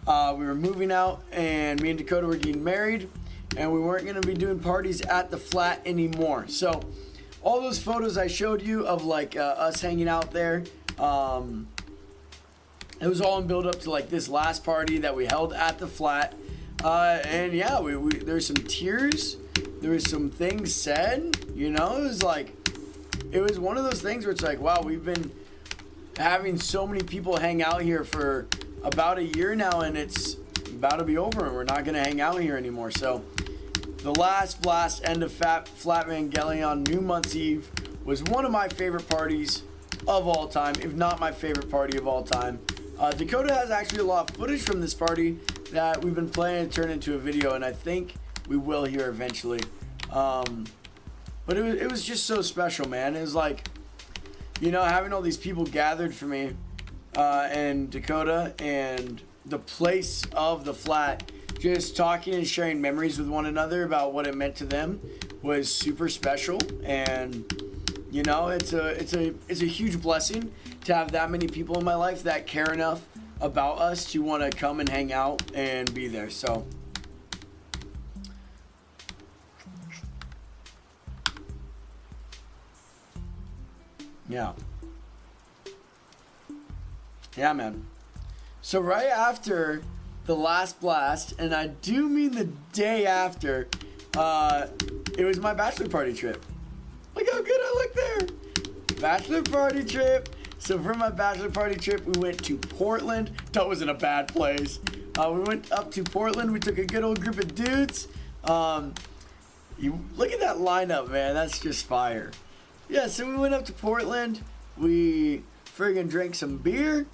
we were moving out and me and Dakota were getting married and we weren't going to be doing parties at the flat anymore. So all those photos I showed you of like us hanging out there, it was all in build up to like this last party that we held at the flat. And yeah, there were some tears, there was some things said, you know, it was one of those things where it's like, wow, we've been having so many people hang out here for about a year now and it's about to be over and we're not going to hang out here anymore. So the last blast, end of Flat Vangelion, New Month's Eve, was one of my favorite parties of all time, if not my favorite party of all time. Dakota has actually a lot of footage from this party that we've been planning to turn into a video, and I think we will here eventually. But it was just so special, man. It was like, you know, having all these people gathered for me, and Dakota, and the place of the flat, just talking and sharing memories with one another about what it meant to them was super special. And you know, it's a huge blessing to have that many people in my life that care enough about us to want to come and hang out and be there. So yeah, man. So right after the last blast, and I do mean the day after, it was my bachelor party trip. Look how good I look there. Bachelor party trip. So for my bachelor party trip, we went to Portland. That wasn't a bad place. We went up to Portland. We took a good old group of dudes. You look at that lineup, man. That's just fire. Yeah, so we went up to Portland. We friggin' drank some beer.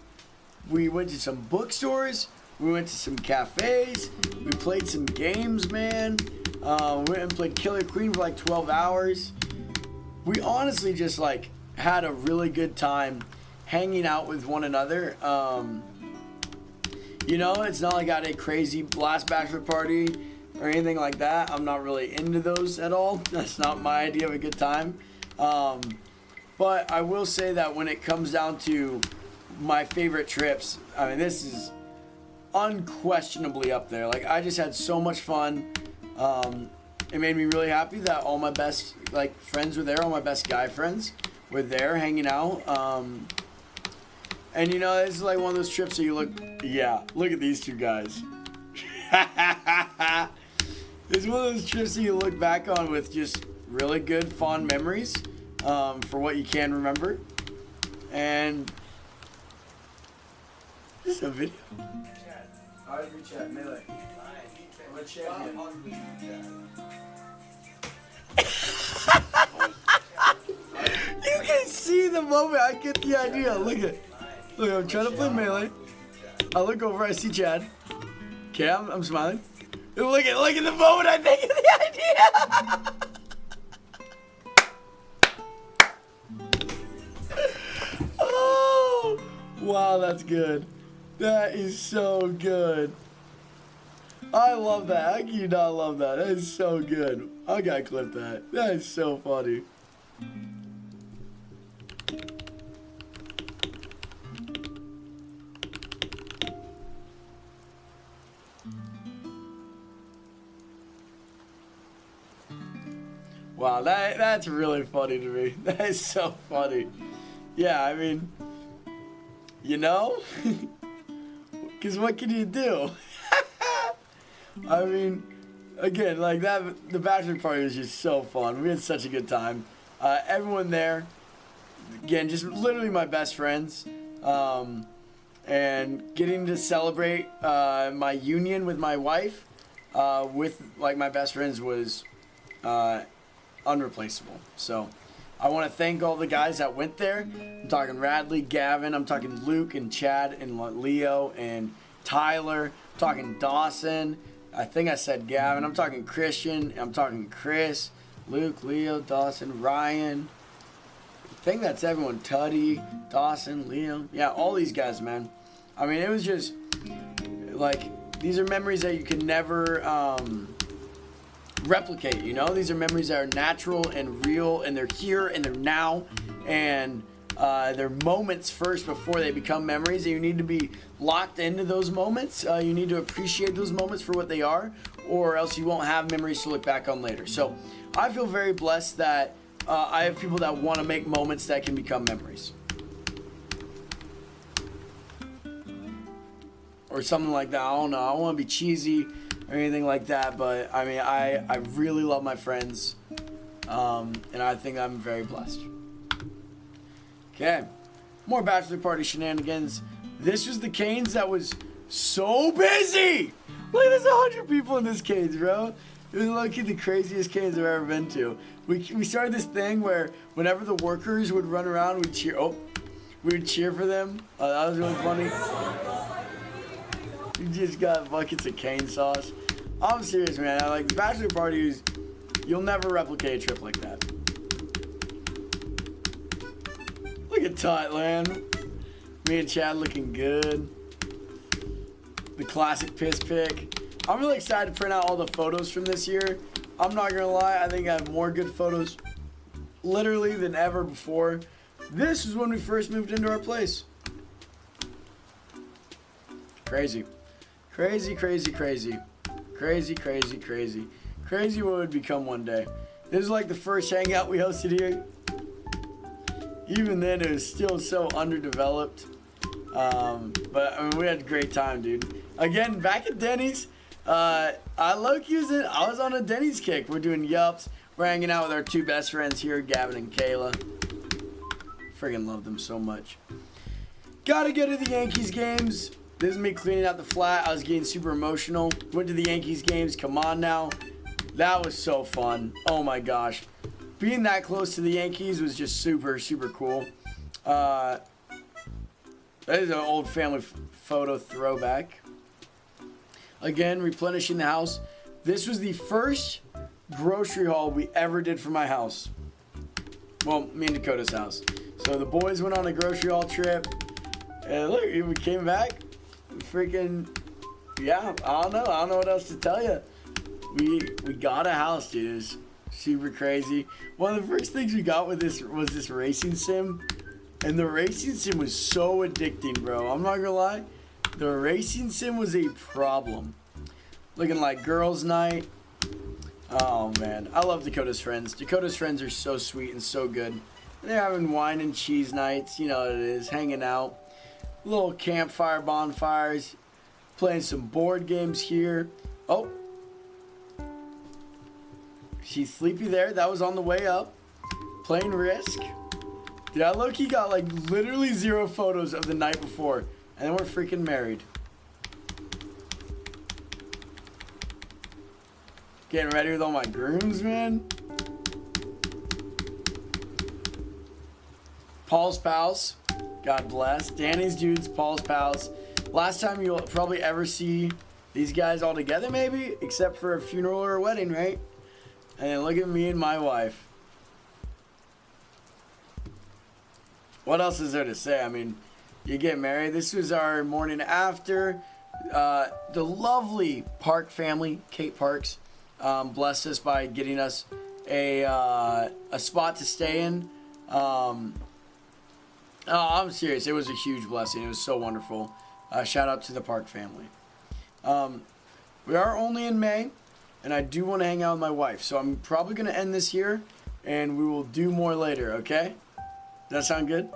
We went to some bookstores. We went to some cafes. We played some games, man. We went and played Killer Queen for like 12 hours. We honestly just like had a really good time hanging out with one another. You know, it's not like I had a crazy blast bachelor party or anything like that. I'm not really into those at all. That's not my idea of a good time. But I will say that when it comes down to my favorite trips, I mean, this is unquestionably up there. Like, I just had so much fun. It made me really happy that all my best like friends were there. All my best guy friends were there hanging out. And you know, this is like one of those trips that you look at these two guys. It's one of those trips that you look back on with just really good, fond memories, for what you can remember. And this is a video. Alright, group chat, melee. I'm a champion. You can see the moment I get the idea. Look, I'm trying to play melee. I look over, I see Chad. Okay, I'm smiling. Look at the moment I think of the idea. Oh, wow, that's good. That is so good. I love that. How can you not love that? That is so good. I gotta clip that. That is so funny. Wow, that's really funny to me. That is so funny. Yeah, I mean, you know? Because what can you do? I mean, again, like that, the bachelor party was just so fun. We had such a good time. Everyone there, again, just literally my best friends. And getting to celebrate my union with my wife with like my best friends was unreplaceable. So I want to thank all the guys that went there. I'm talking Radley, Gavin, I'm talking Luke and Chad and Leo and Tyler, I'm talking Dawson. I think I said Gavin. I'm talking Christian. I'm talking Chris, Luke, Leo, Dawson, Ryan. I think that's everyone. Tuddy, Dawson, Leo. Yeah, all these guys, man. I mean, it was just like, these are memories that you can never replicate, you know? These are memories that are natural and real, and they're here and they're now, and they're moments first before they become memories, and you need to be locked into those moments. You need to appreciate those moments for what they are, or else you won't have memories to look back on later. So I feel very blessed that I have people that want to make moments that can become memories. Or something like that. I don't know. I don't want to be cheesy or anything like that, but I mean, I really love my friends, and I think I'm very blessed. Okay, more bachelor party shenanigans. This was the Canes that was so busy. Look, there's 100 people in this Canes, bro. It was low-key the craziest Canes I've ever been to. We started this thing where whenever the workers would run around, we'd cheer. Oh, we would cheer for them. That was really funny. You just got buckets of cane sauce. I'm serious, man. Like, the bachelor parties, you'll never replicate a trip like that. Look at Totland. Me and Chad looking good. The classic piss pick. I'm really excited to print out all the photos from this year. I'm not gonna lie, I think I have more good photos literally than ever before. This is when we first moved into our place. Crazy. Crazy, crazy, crazy. Crazy, crazy, crazy. Crazy what would become one day. This is like the first hangout we hosted here. Even then, it was still so underdeveloped. But I mean, we had a great time, dude. Again, back at Denny's, I was on a Denny's kick. We're doing yups. We're hanging out with our two best friends here, Gavin and Kayla. Friggin' love them so much. Gotta go to the Yankees games. This is me cleaning out the flat. I was getting super emotional. Went to the Yankees games. Come on now. That was so fun. Oh my gosh. Being that close to the Yankees was just super, super cool. That is an old family photo throwback. Again, replenishing the house. This was the first grocery haul we ever did for my house. Well, me and Dakota's house. So the boys went on a grocery haul trip. And look, we came back. Freaking, yeah, I don't know what else to tell you. We got a house, dude. It was super crazy. One of the first things we got with this was this racing sim. And the racing sim was so addicting, bro. I'm not gonna lie. The racing sim was a problem. Looking like girls' night. Oh, man. I love Dakota's friends. Dakota's friends are so sweet and so good. They're having wine and cheese nights. You know what it is. Hanging out. Little campfire bonfires. Playing some board games here. Oh. She's sleepy there. That was on the way up. Playing Risk. Dude, I low-key got like literally 0 photos of the night before. And then we're freaking married. Getting ready with all my groomsmen. Paul's pals. God bless. Danny's dudes, Paul's pals. Last time you'll probably ever see these guys all together, maybe, except for a funeral or a wedding, right? And then look at me and my wife. What else is there to say? I mean, you get married. This was our morning after. The lovely Park family, Kate Parks, blessed us by getting us a spot to stay in. I'm serious. It was a huge blessing. It was so wonderful. Shout out to the Park family. We are only in May. and I do want to hang out with my wife. So I'm probably going to end this here, and we will do more later, okay? Does that sound good?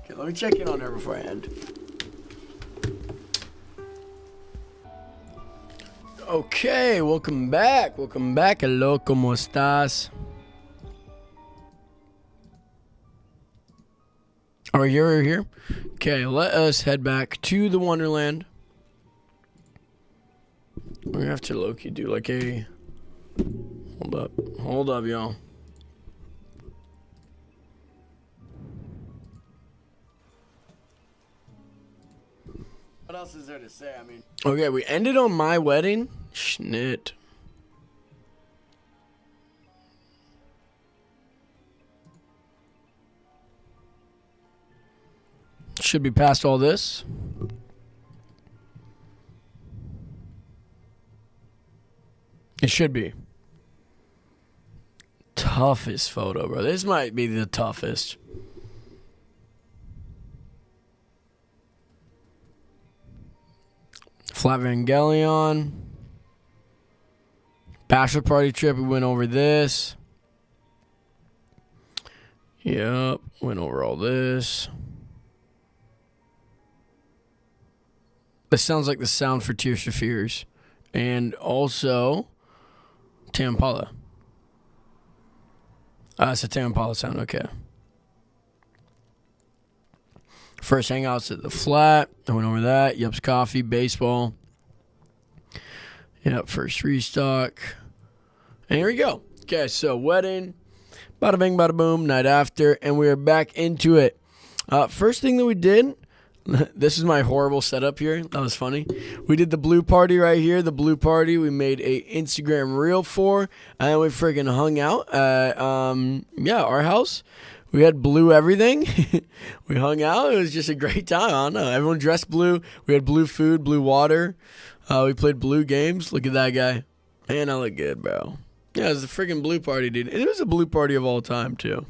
Okay, let me check in on her before I end. Okay, welcome back. Welcome back. Hello, ¿cómo estás? Oh, you're here? Okay, let us head back to the Wonderland. We're gonna have to low-key do like a... Hold up, y'all. What else is there to say? I mean... Okay, we ended on my wedding. Schnit. Should be past all this. It should be. Toughest photo, bro. This might be the toughest. Flat Evangelion. Bachelor party trip. We went over this. Yep. Went over all this. This sounds like the sound for Tears for Fears. And also Tame Impala. It's a Tame Impala sound, okay. First hangouts at the flat. I went over that. Yup's Coffee, baseball. Yep, first restock. And here we go. Okay, so wedding. Bada bing, bada boom, night after. And we are back into it. First thing that we did, this is my horrible setup here. That was funny. We did the blue party right here. The blue party we made a Instagram reel for. And then we freaking hung out at, our house. We had blue everything. We hung out. It was just a great time. I don't know. Everyone dressed blue. We had blue food, blue water. We played blue games. Look at that guy. Man, I look good, bro. Yeah, it was a freaking blue party, dude. And it was a blue party of all time, too.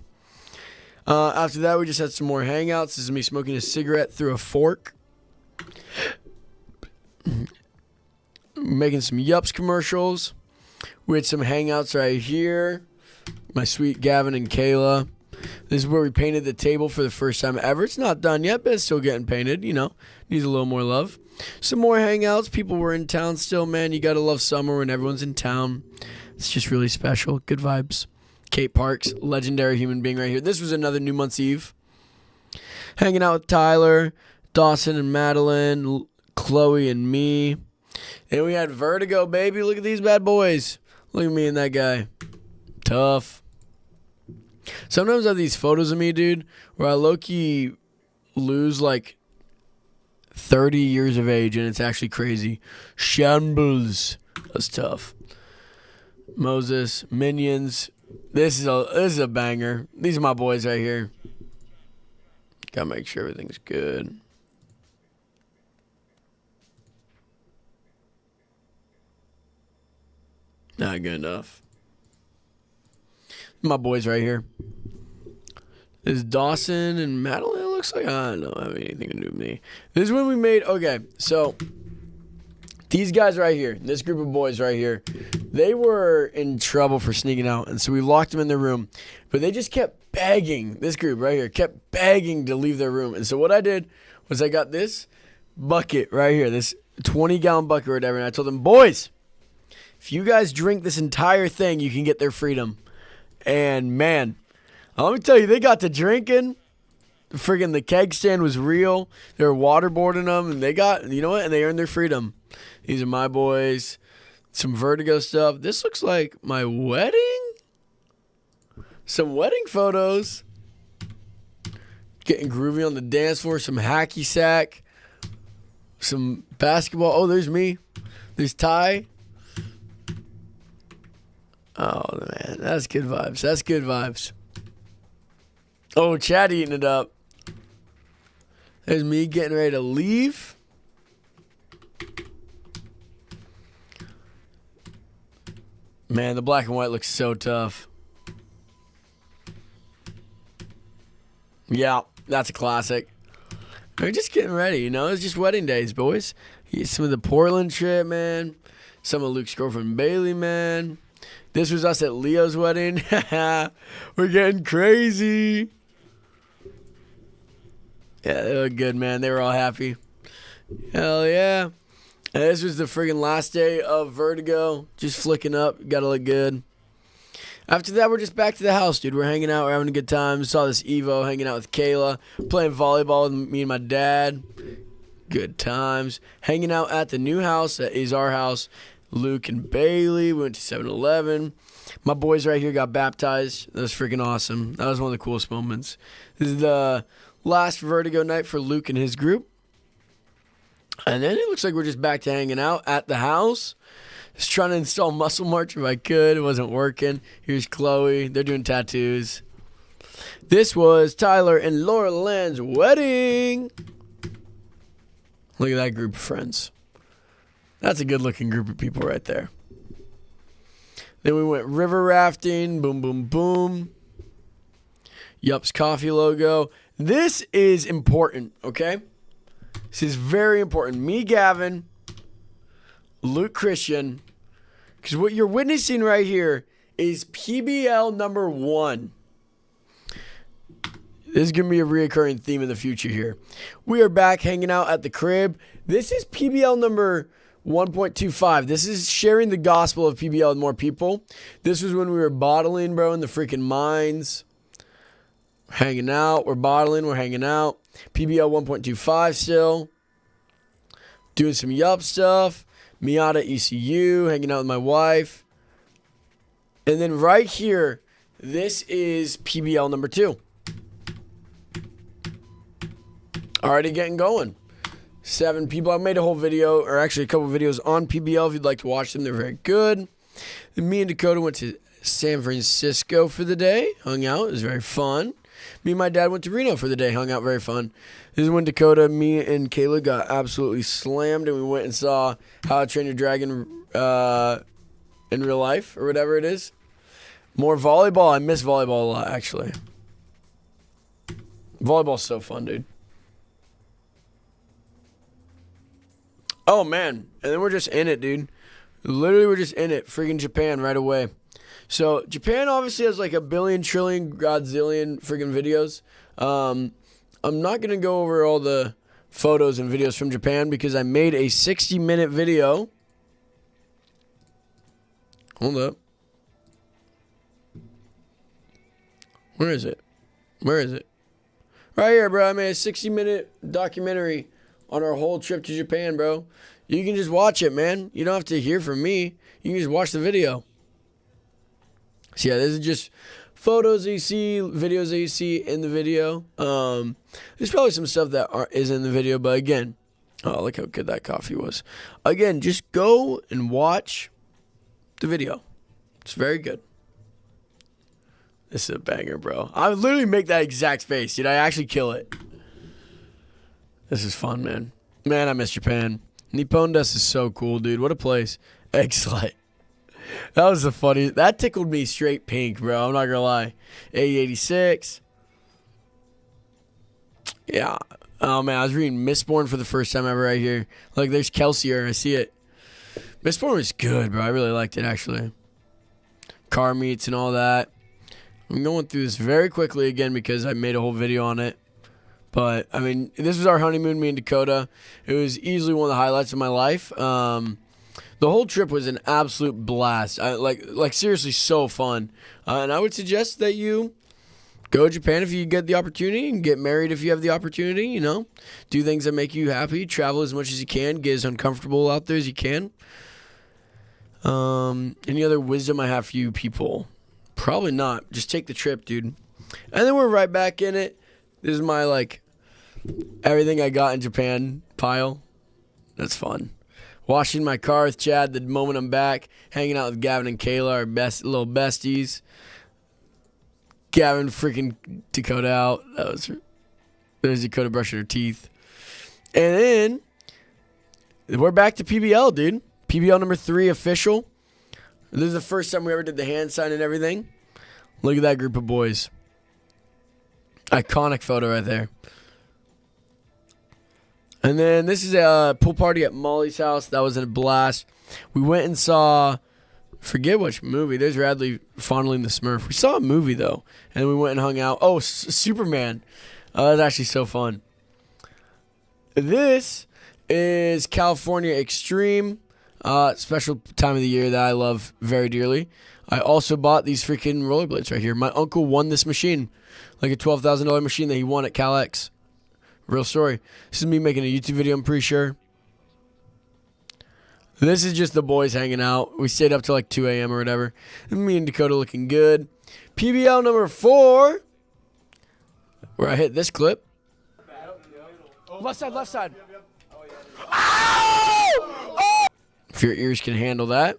After that, we just had some more hangouts. This is me smoking a cigarette through a fork. Making some Yups commercials. We had some hangouts right here. My sweet Gavin and Kayla. This is where we painted the table for the first time ever. It's not done yet, but it's still getting painted. You know, needs a little more love. Some more hangouts. People were in town still, man. You got to love summer when everyone's in town. It's just really special. Good vibes. Kate Parks, legendary human being right here. This was another New Month's Eve. Hanging out with Tyler, Dawson and Madeline, Chloe and me. And we had Vertigo, baby. Look at these bad boys. Look at me and that guy. Tough. Sometimes I have these photos of me, dude, where I low-key lose like 30 years of age, and it's actually crazy. Shambles. That's tough. Moses, Minions. This is a banger. These are my boys right here. Gotta make sure everything's good. Not good enough. My boys right here. This is Dawson and Madeline. It looks like I don't have anything to do with me. This is when we made. Okay, so these guys right here, this group of boys right here, they were in trouble for sneaking out, and so we locked them in their room. But they just kept begging. This group right here kept begging to leave their room. And so what I did was I got this bucket right here, this 20-gallon bucket or whatever, and I told them, boys, if you guys drink this entire thing, you can get their freedom. And man, let me tell you, they got to drinking. Friggin' the keg stand was real. They were waterboarding them, and they got, you know what? And they earned their freedom. These are my boys. Some Vertigo stuff. This looks like my wedding. Some wedding photos. Getting groovy on the dance floor. Some hacky sack. Some basketball. Oh, there's me. There's Ty. Oh, man. That's good vibes. That's good vibes. Oh, Chad eating it up. There's me getting ready to leave. Man, the black and white looks so tough. Yeah, that's a classic. We're just getting ready, you know? It's just wedding days, boys. Some of the Portland trip, man. Some of Luke's girlfriend Bailey, man. This was us at Leo's wedding. We're getting crazy. Yeah, they look good, man. They were all happy. Hell yeah. And this was the friggin' last day of Vertigo. Just flicking up. Gotta look good. After that, we're just back to the house, dude. We're hanging out. We're having a good time. Saw this Evo hanging out with Kayla. Playing volleyball with me and my dad. Good times. Hanging out at the new house. That is our house. Luke and Bailey. We went to 7-Eleven. My boys right here got baptized. That was freaking awesome. That was one of the coolest moments. This is the last Vertigo night for Luke and his group. And then it looks like we're just back to hanging out at the house. Just trying to install Muscle March if I could. It wasn't working. Here's Chloe. They're doing tattoos. This was Tyler and Laura Land's wedding. Look at that group of friends. That's a good-looking group of people right there. Then we went river rafting. Boom, boom, boom. Yups Coffee logo. This is important, okay? This is very important. Me, Gavin, Luke Christian. Because what you're witnessing right here is PBL number 1. This is going to be a reoccurring theme in the future here. We are back hanging out at the crib. This is PBL number 1.25. This is sharing the gospel of PBL with more people. This was when we were bottling, bro, in the freaking mines. Hanging out. We're bottling. We're hanging out. PBL 1.25 still. Doing some Yup stuff. Miata ECU. Hanging out with my wife. And then right here, this is PBL number 2. Already getting going. 7 people. I made a whole video, or actually a couple videos on PBL if you'd like to watch them. They're very good. And me and Dakota went to San Francisco for the day. Hung out. It was very fun. Me and my dad went to Reno for the day. Hung out. Very fun. This is when Dakota, me, and Kayla got absolutely slammed, and we went and saw How to Train Your Dragon in real life, or whatever it is. More volleyball. I miss volleyball a lot, actually. Volleyball's so fun, dude. Oh, man. And then we're just in it, dude. Literally, we're just in it. Freaking Japan right away. So, Japan obviously has like a billion, trillion, godzillion freaking videos. I'm not going to go over all the photos and videos from Japan because I made a 60-minute video. Hold up. Where is it? Where is it? Right here, bro. I made a 60-minute documentary on our whole trip to Japan, bro. You can just watch it, man. You don't have to hear from me. You can just watch the video. So, yeah, this is just photos that you see, videos that you see in the video. There's probably some stuff that is in the video, but again, oh, look how good that coffee was. Again, just go and watch the video. It's very good. This is a banger, bro. I would literally make that exact face. Did I actually kill it? This is fun, man. Man, I miss Japan. Nippon Dust is so cool, dude. What a place. Excellent. That was the funniest. That tickled me straight pink, bro. I'm not going to lie. A86. Yeah. Oh, man. I was reading Mistborn for the first time ever right here. Like, there's Kelsier. I see it. Mistborn was good, bro. I really liked it, actually. Car meets and all that. I'm going through this very quickly again because I made a whole video on it. But, I mean, this was our honeymoon, me and Dakota. It was easily one of the highlights of my life. The whole trip was an absolute blast. Like seriously, so fun. And I would suggest that you go to Japan if you get the opportunity and get married if you have the opportunity, you know. Do things that make you happy. Travel as much as you can. Get as uncomfortable out there as you can. Any other wisdom I have for you people? Probably not. Just take the trip, dude. And then we're right back in it. This is my, like, everything I got in Japan pile. That's fun. Washing my car with Chad the moment I'm back. Hanging out with Gavin and Kayla, our best little besties. Gavin freaking Dakota out. There's Dakota brushing her teeth. And then we're back to PBL, dude. PBL number 3 official. This is the first time we ever did the hand sign and everything. Look at that group of boys. Iconic photo right there. And then this is a pool party at Molly's house. That was a blast. We went and saw, forget which movie. There's Radley fondling the Smurf. We saw a movie, though. And then we went and hung out. Oh, Superman. That was actually so fun. This is California Extreme. Special time of the year that I love very dearly. I also bought these freaking rollerblades right here. My uncle won this machine. Like a $12,000 machine that he won at CalX. Real story. This is me making a YouTube video, I'm pretty sure. This is just the boys hanging out. We stayed up till like 2 a.m. or whatever. And me and Dakota looking good. PBL number 4. Where I hit this clip. Left side, left side. If your ears can handle that.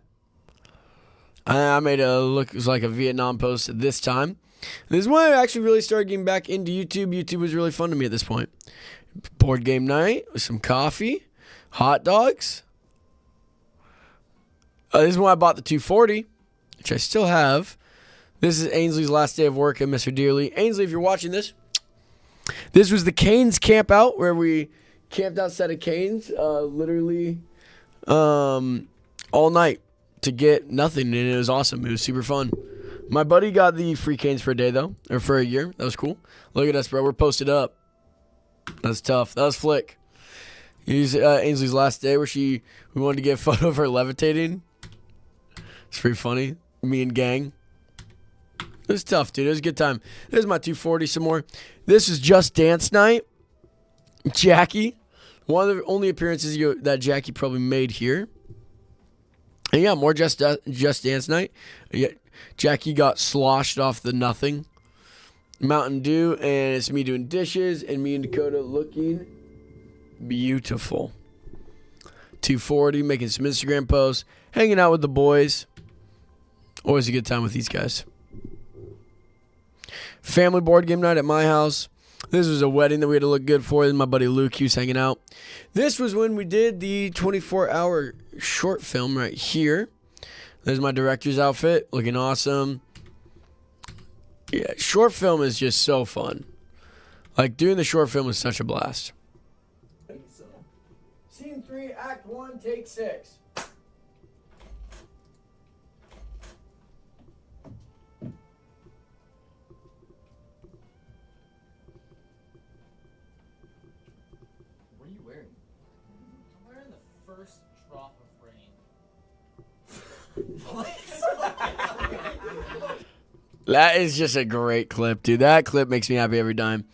I made a look, it was like a Vietnam post at this time. This is when I actually really started getting back into YouTube. YouTube was really fun to me at this point. Board game night with some coffee, hot dogs. This is when I bought the 240, which I still have. This is Ainsley's last day of work. I miss her dearly. Ainsley, if you're watching this, this was the Canes camp out where we camped outside of Canes literally all night to get nothing, and it was awesome. It was super fun. My buddy got the free Canes for a day, though, or for a year. That was cool. Look at us, bro. We're posted up. That's tough. That was Flick. He's Ainsley's last day where we wanted to get a photo of her levitating. It's pretty funny. Me and gang. It was tough, dude. It was a good time. There's my 240 some more. This is Just Dance Night. Jackie. One of the only appearances that Jackie probably made here. And yeah, more Just Dance Night. Yeah, Jackie got sloshed off the nothing. Mountain Dew, and it's me doing dishes, and me and Dakota looking beautiful. 240, making some Instagram posts, hanging out with the boys. Always a good time with these guys. Family board game night at my house. This was a wedding that we had to look good for. This is my buddy Luke. He was hanging out. This was when we did the 24-hour short film right here. There's my director's outfit. Looking awesome. Yeah, short film is just so fun. Like, doing the short film is such a blast. Scene 3, Act 1, Take 6. What are you wearing? I'm wearing the first drop of rain. That is just a great clip, dude. That clip makes me happy every time.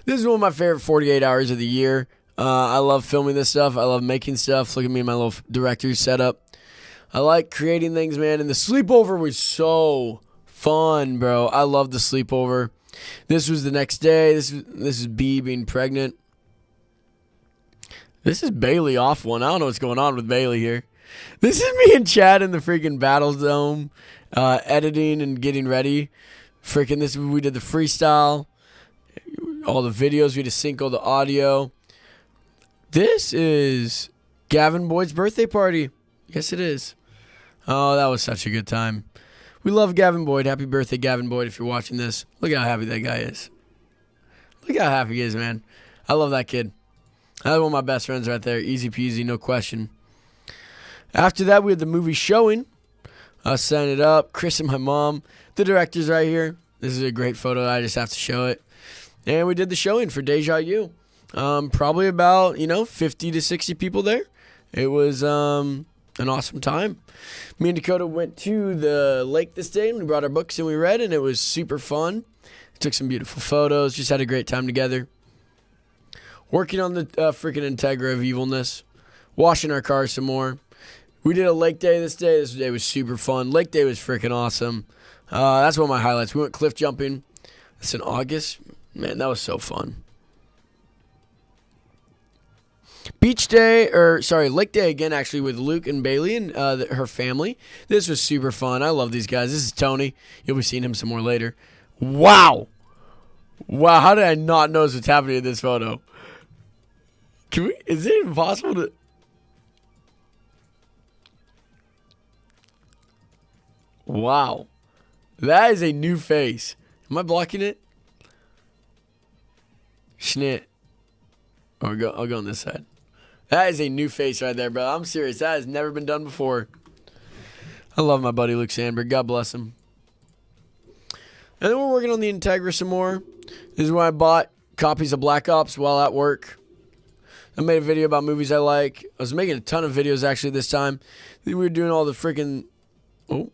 This is one of my favorite 48 hours of the year. I love filming this stuff. I love making stuff. Look at me in my little director's setup. I like creating things, man. And the sleepover was so fun, bro. I love the sleepover. This was the next day. This is B being pregnant. This is Bailey off one. I don't know what's going on with Bailey here. This is me and Chad in the freaking Battle Dome, editing and getting ready. We did the freestyle, all the videos. We had to sync all the audio. This is Gavin Boyd's birthday party. Yes, it is. Oh, that was such a good time. We love Gavin Boyd. Happy birthday, Gavin Boyd, if you're watching this. Look how happy that guy is. Look how happy he is, man. I love that kid. That's one of my best friends right there. Easy peasy, no question. After that, we had the movie showing. I signed it up. Chris and my mom. The director's right here. This is a great photo. I just have to show it. And we did the showing for Deja U. Probably about, 50 to 60 people there. It was an awesome time. Me and Dakota went to the lake this day, and we brought our books and we read, and it was super fun. Took some beautiful photos. Just had a great time together. Working on the freaking Integra of evilness. Washing our cars some more. We did a lake day this day. This day was super fun. Lake day was freaking awesome. That's one of my highlights. We went cliff jumping. That's in August. Man, that was so fun. Lake day again, actually, with Luke and Bailey and her family. This was super fun. I love these guys. This is Tony. You'll be seeing him some more later. Wow. Wow, how did I not notice what's happening in this photo? Is it impossible to... Wow. That is a new face. Am I blocking it? Schnit. I'll go on this side. That is a new face right there, bro. I'm serious. That has never been done before. I love my buddy Luke Sandberg. God bless him. And then we're working on the Integra some more. This is when I bought copies of Black Ops while at work. I made a video about movies I like. I was making a ton of videos actually this time. We were doing all the freaking... Oh.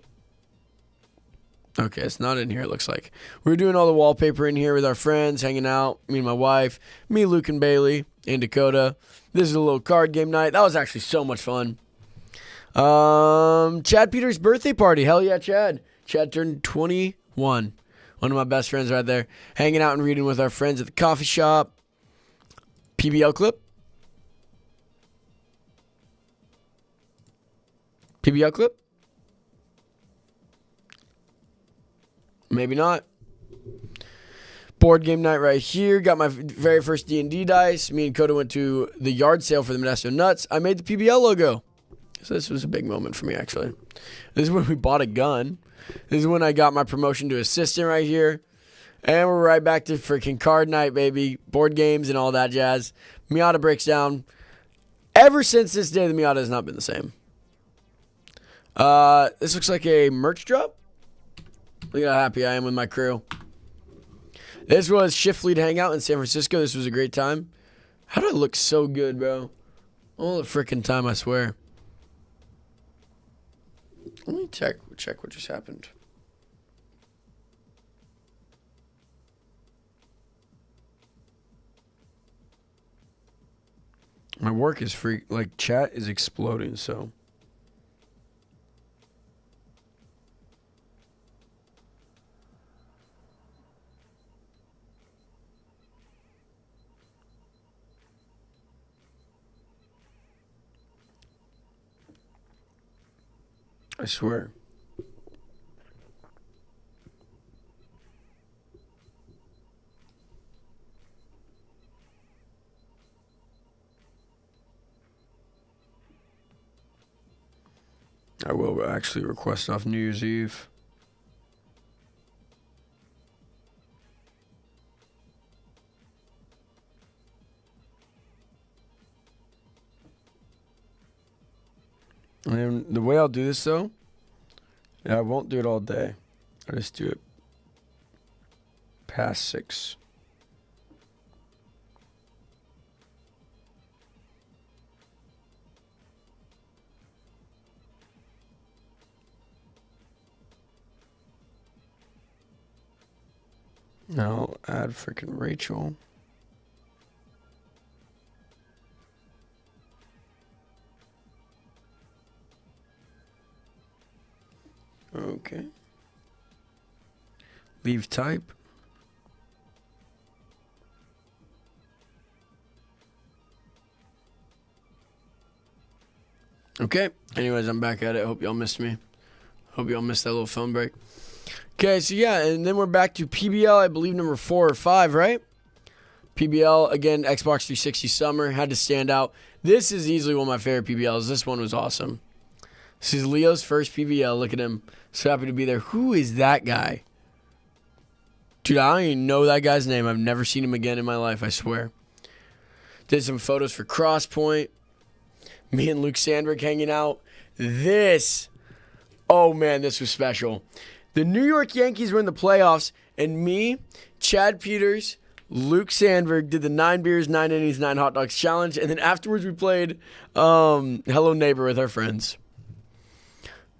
Okay, it's not in here, it looks like. We were doing all the wallpaper in here with our friends, hanging out. Me and my wife. Me, Luke, and Bailey, and Dakota. This is a little card game night. That was actually so much fun. Chad Peters' birthday party. Hell yeah, Chad. Chad turned 21. One of my best friends right there. Hanging out and reading with our friends at the coffee shop. PBL clip. PBL clip? Maybe not. Board game night right here. Got my very first D&D dice. Me and Coda went to the yard sale for the Modesto Nuts. I made the PBL logo. So this was a big moment for me, actually. This is when we bought a gun. This is when I got my promotion to assistant right here. And we're right back to freaking card night, baby. Board games and all that jazz. Miata breaks down. Ever since this day, the Miata has not been the same. This looks like a merch drop. Look at how happy I am with my crew. This was Shift Lead Hangout in San Francisco. This was a great time. How do I look so good, bro? All the freaking time, I swear. Let me check what just happened. My work is free. Like, chat is exploding, so... I swear. I will actually request off New Year's Eve. And the way I'll do this, though, I won't do it all day. I'll just do it past 6. Now I'll add freaking Rachel. Okay. Leave type. Okay. Anyways, I'm back at it. Hope y'all missed me. Hope y'all missed that little phone break. Okay, so yeah, and then we're back to PBL, I believe number 4 or 5, right? PBL, again, Xbox 360 Summer. Had to stand out. This is easily one of my favorite PBLs. This one was awesome. This is Leo's first PBL. Look at him. So happy to be there. Who is that guy? Dude, I don't even know that guy's name. I've never seen him again in my life, I swear. Did some photos for Crosspoint. Me and Luke Sandberg hanging out. This, oh man, this was special. The New York Yankees were in the playoffs, and me, Chad Peters, Luke Sandberg did the 9 beers, 9 innings, 9 hot dogs challenge, and then afterwards we played Hello Neighbor with our friends.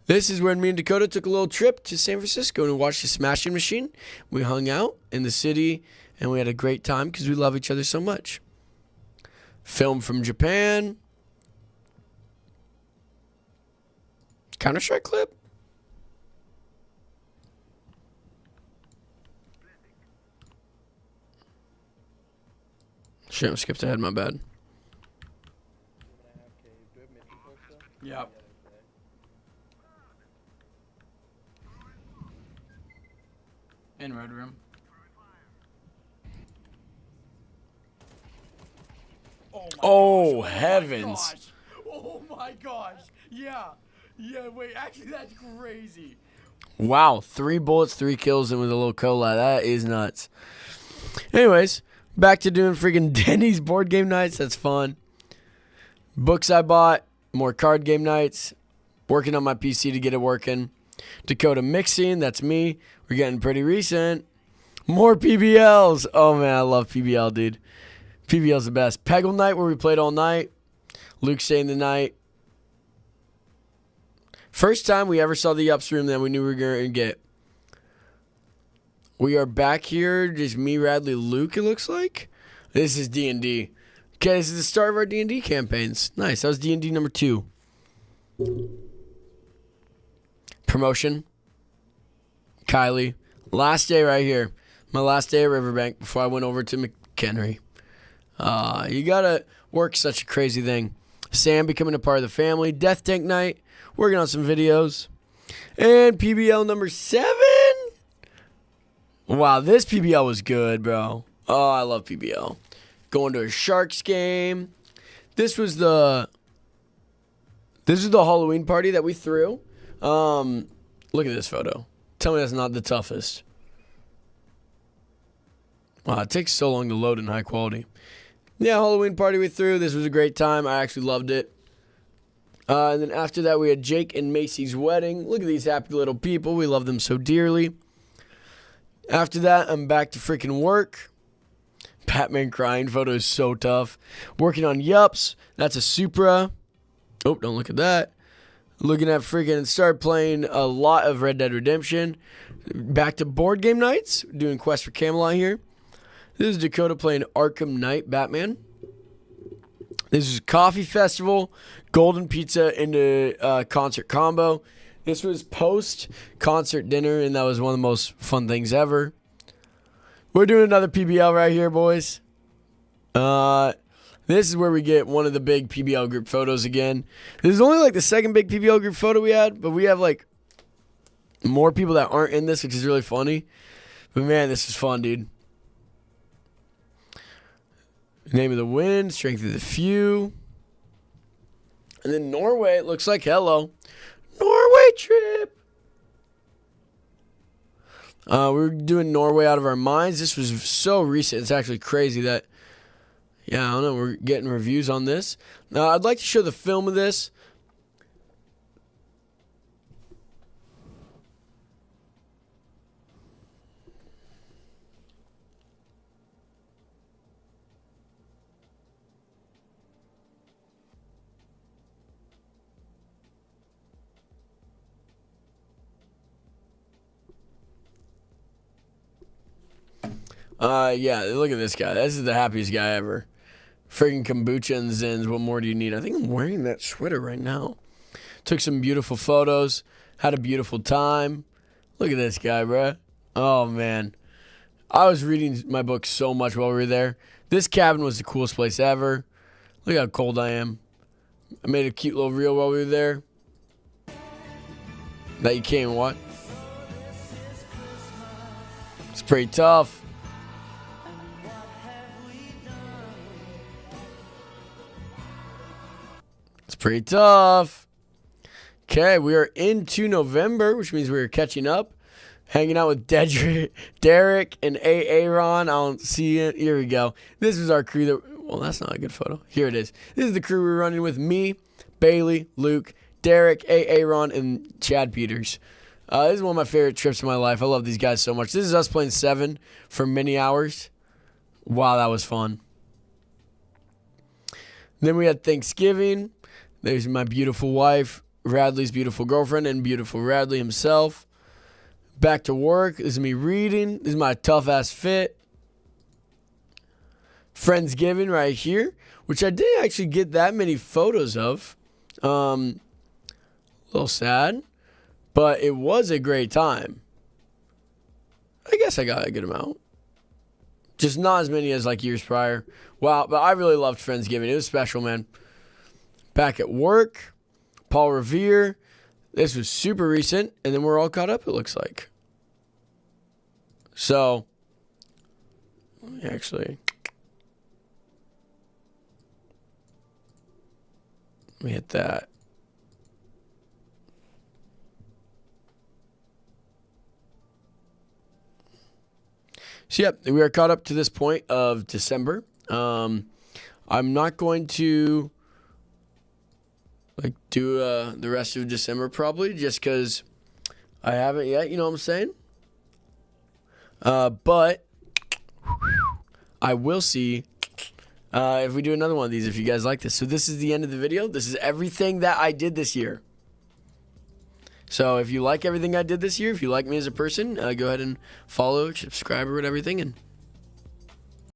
This is when me and Dakota took a little trip to San Francisco and watched the Smashing Machine. We hung out in the city, and we had a great time because we love each other so much. Film from Japan. Counter-Strike clip. Shit, I skipped ahead, my bad. Yep. In Red Room. Oh heavens. Gosh. Oh my gosh. Yeah. Yeah, wait, actually that's crazy. Wow, 3 bullets, 3 kills, and with a little cola. That is nuts. Anyways, back to doing freaking Denny's board game nights. That's fun. Books I bought, more card game nights, working on my PC to get it working. Dakota mixing, that's me. We're getting pretty recent. More PBLs. Oh, man, I love PBL, dude. PBL's the best. Peggle night where we played all night. Luke staying the night. First time we ever saw the Ups room that we knew we were going to get. We are back here, just me, Radley, Luke, it looks like. This is D&D. Okay, this is the start of our D&D campaigns. Nice, that was D&D number 2. Promotion. Kylie. Last day right here. My last day at Riverbank before I went over to McHenry. You gotta work such a crazy thing. Sam becoming a part of the family. Death Tank night. Working on some videos. And PBL number 7. Wow, this PBL was good, bro. Oh, I love PBL. Going to a Sharks game. This was the Halloween party that we threw. Look at this photo. Tell me that's not the toughest. Wow, it takes so long to load in high quality. Yeah, Halloween party we threw. This was a great time. I actually loved it. And then after that, we had Jake and Macy's wedding. Look at these happy little people. We love them so dearly. After that, I'm back to freaking work. Batman crying photo is so tough. Working on Yups. That's a Supra. Oh, don't look at that. Looking at freaking start playing a lot of Red Dead Redemption. Back to board game nights. Doing Quest for Camelot here. This is Dakota playing Arkham Knight Batman. This is Coffee Festival. Golden Pizza into concert combo. This was post-concert dinner, and that was one of the most fun things ever. We're doing another PBL right here, boys. This is where we get one of the big PBL group photos again. This is only like the second big PBL group photo we had, but we have like more people that aren't in this, which is really funny. But man, this is fun, dude. Name of the wind, strength of the few. And then Norway, it looks like hello. Norway trip. We're doing Norway out of our minds. This was so recent. It's actually crazy that, yeah, I don't know. We're getting reviews on this. I'd like to show the film of this. Yeah, look at this guy. This is the happiest guy ever. Friggin' kombucha and Zins. What more do you need? I think I'm wearing that sweater right now. Took some beautiful photos. Had a beautiful time. Look at this guy, bruh. Oh, man. I was reading my book so much while we were there. This cabin was the coolest place ever. Look how cold I am. I made a cute little reel while we were there. That you can't watch. It's pretty tough. It's pretty tough. Okay, we are into November, which means we are catching up. Hanging out with Derek and Aaron. I don't see it. Here we go. This is our crew. Well, that's not a good photo. Here it is. This is the crew we're running with. Me, Bailey, Luke, Derek, Aaron, and Chad Peters. This is one of my favorite trips of my life. I love these guys so much. This is us playing 7 for many hours. Wow, that was fun. Then we had Thanksgiving. There's my beautiful wife, Radley's beautiful girlfriend, and beautiful Radley himself. Back to work. This is me reading. This is my tough-ass fit. Friendsgiving right here, which I didn't actually get that many photos of. A little sad, but it was a great time. I guess I got a good amount. Just not as many as like years prior. Wow, but I really loved Friendsgiving. It was special, man. Back at work, Paul Revere. This was super recent, and then we're all caught up, it looks like. So, actually, let me hit that. So, yep, we are caught up to this point of December. I'm not going to like do the rest of December probably, just because I haven't yet. You know what I'm saying? But I will see if we do another one of these, if you guys like this. So this is the end of the video. This is everything that I did this year. So if you like everything I did this year, if you like me as a person, go ahead and follow, subscribe, or everything, and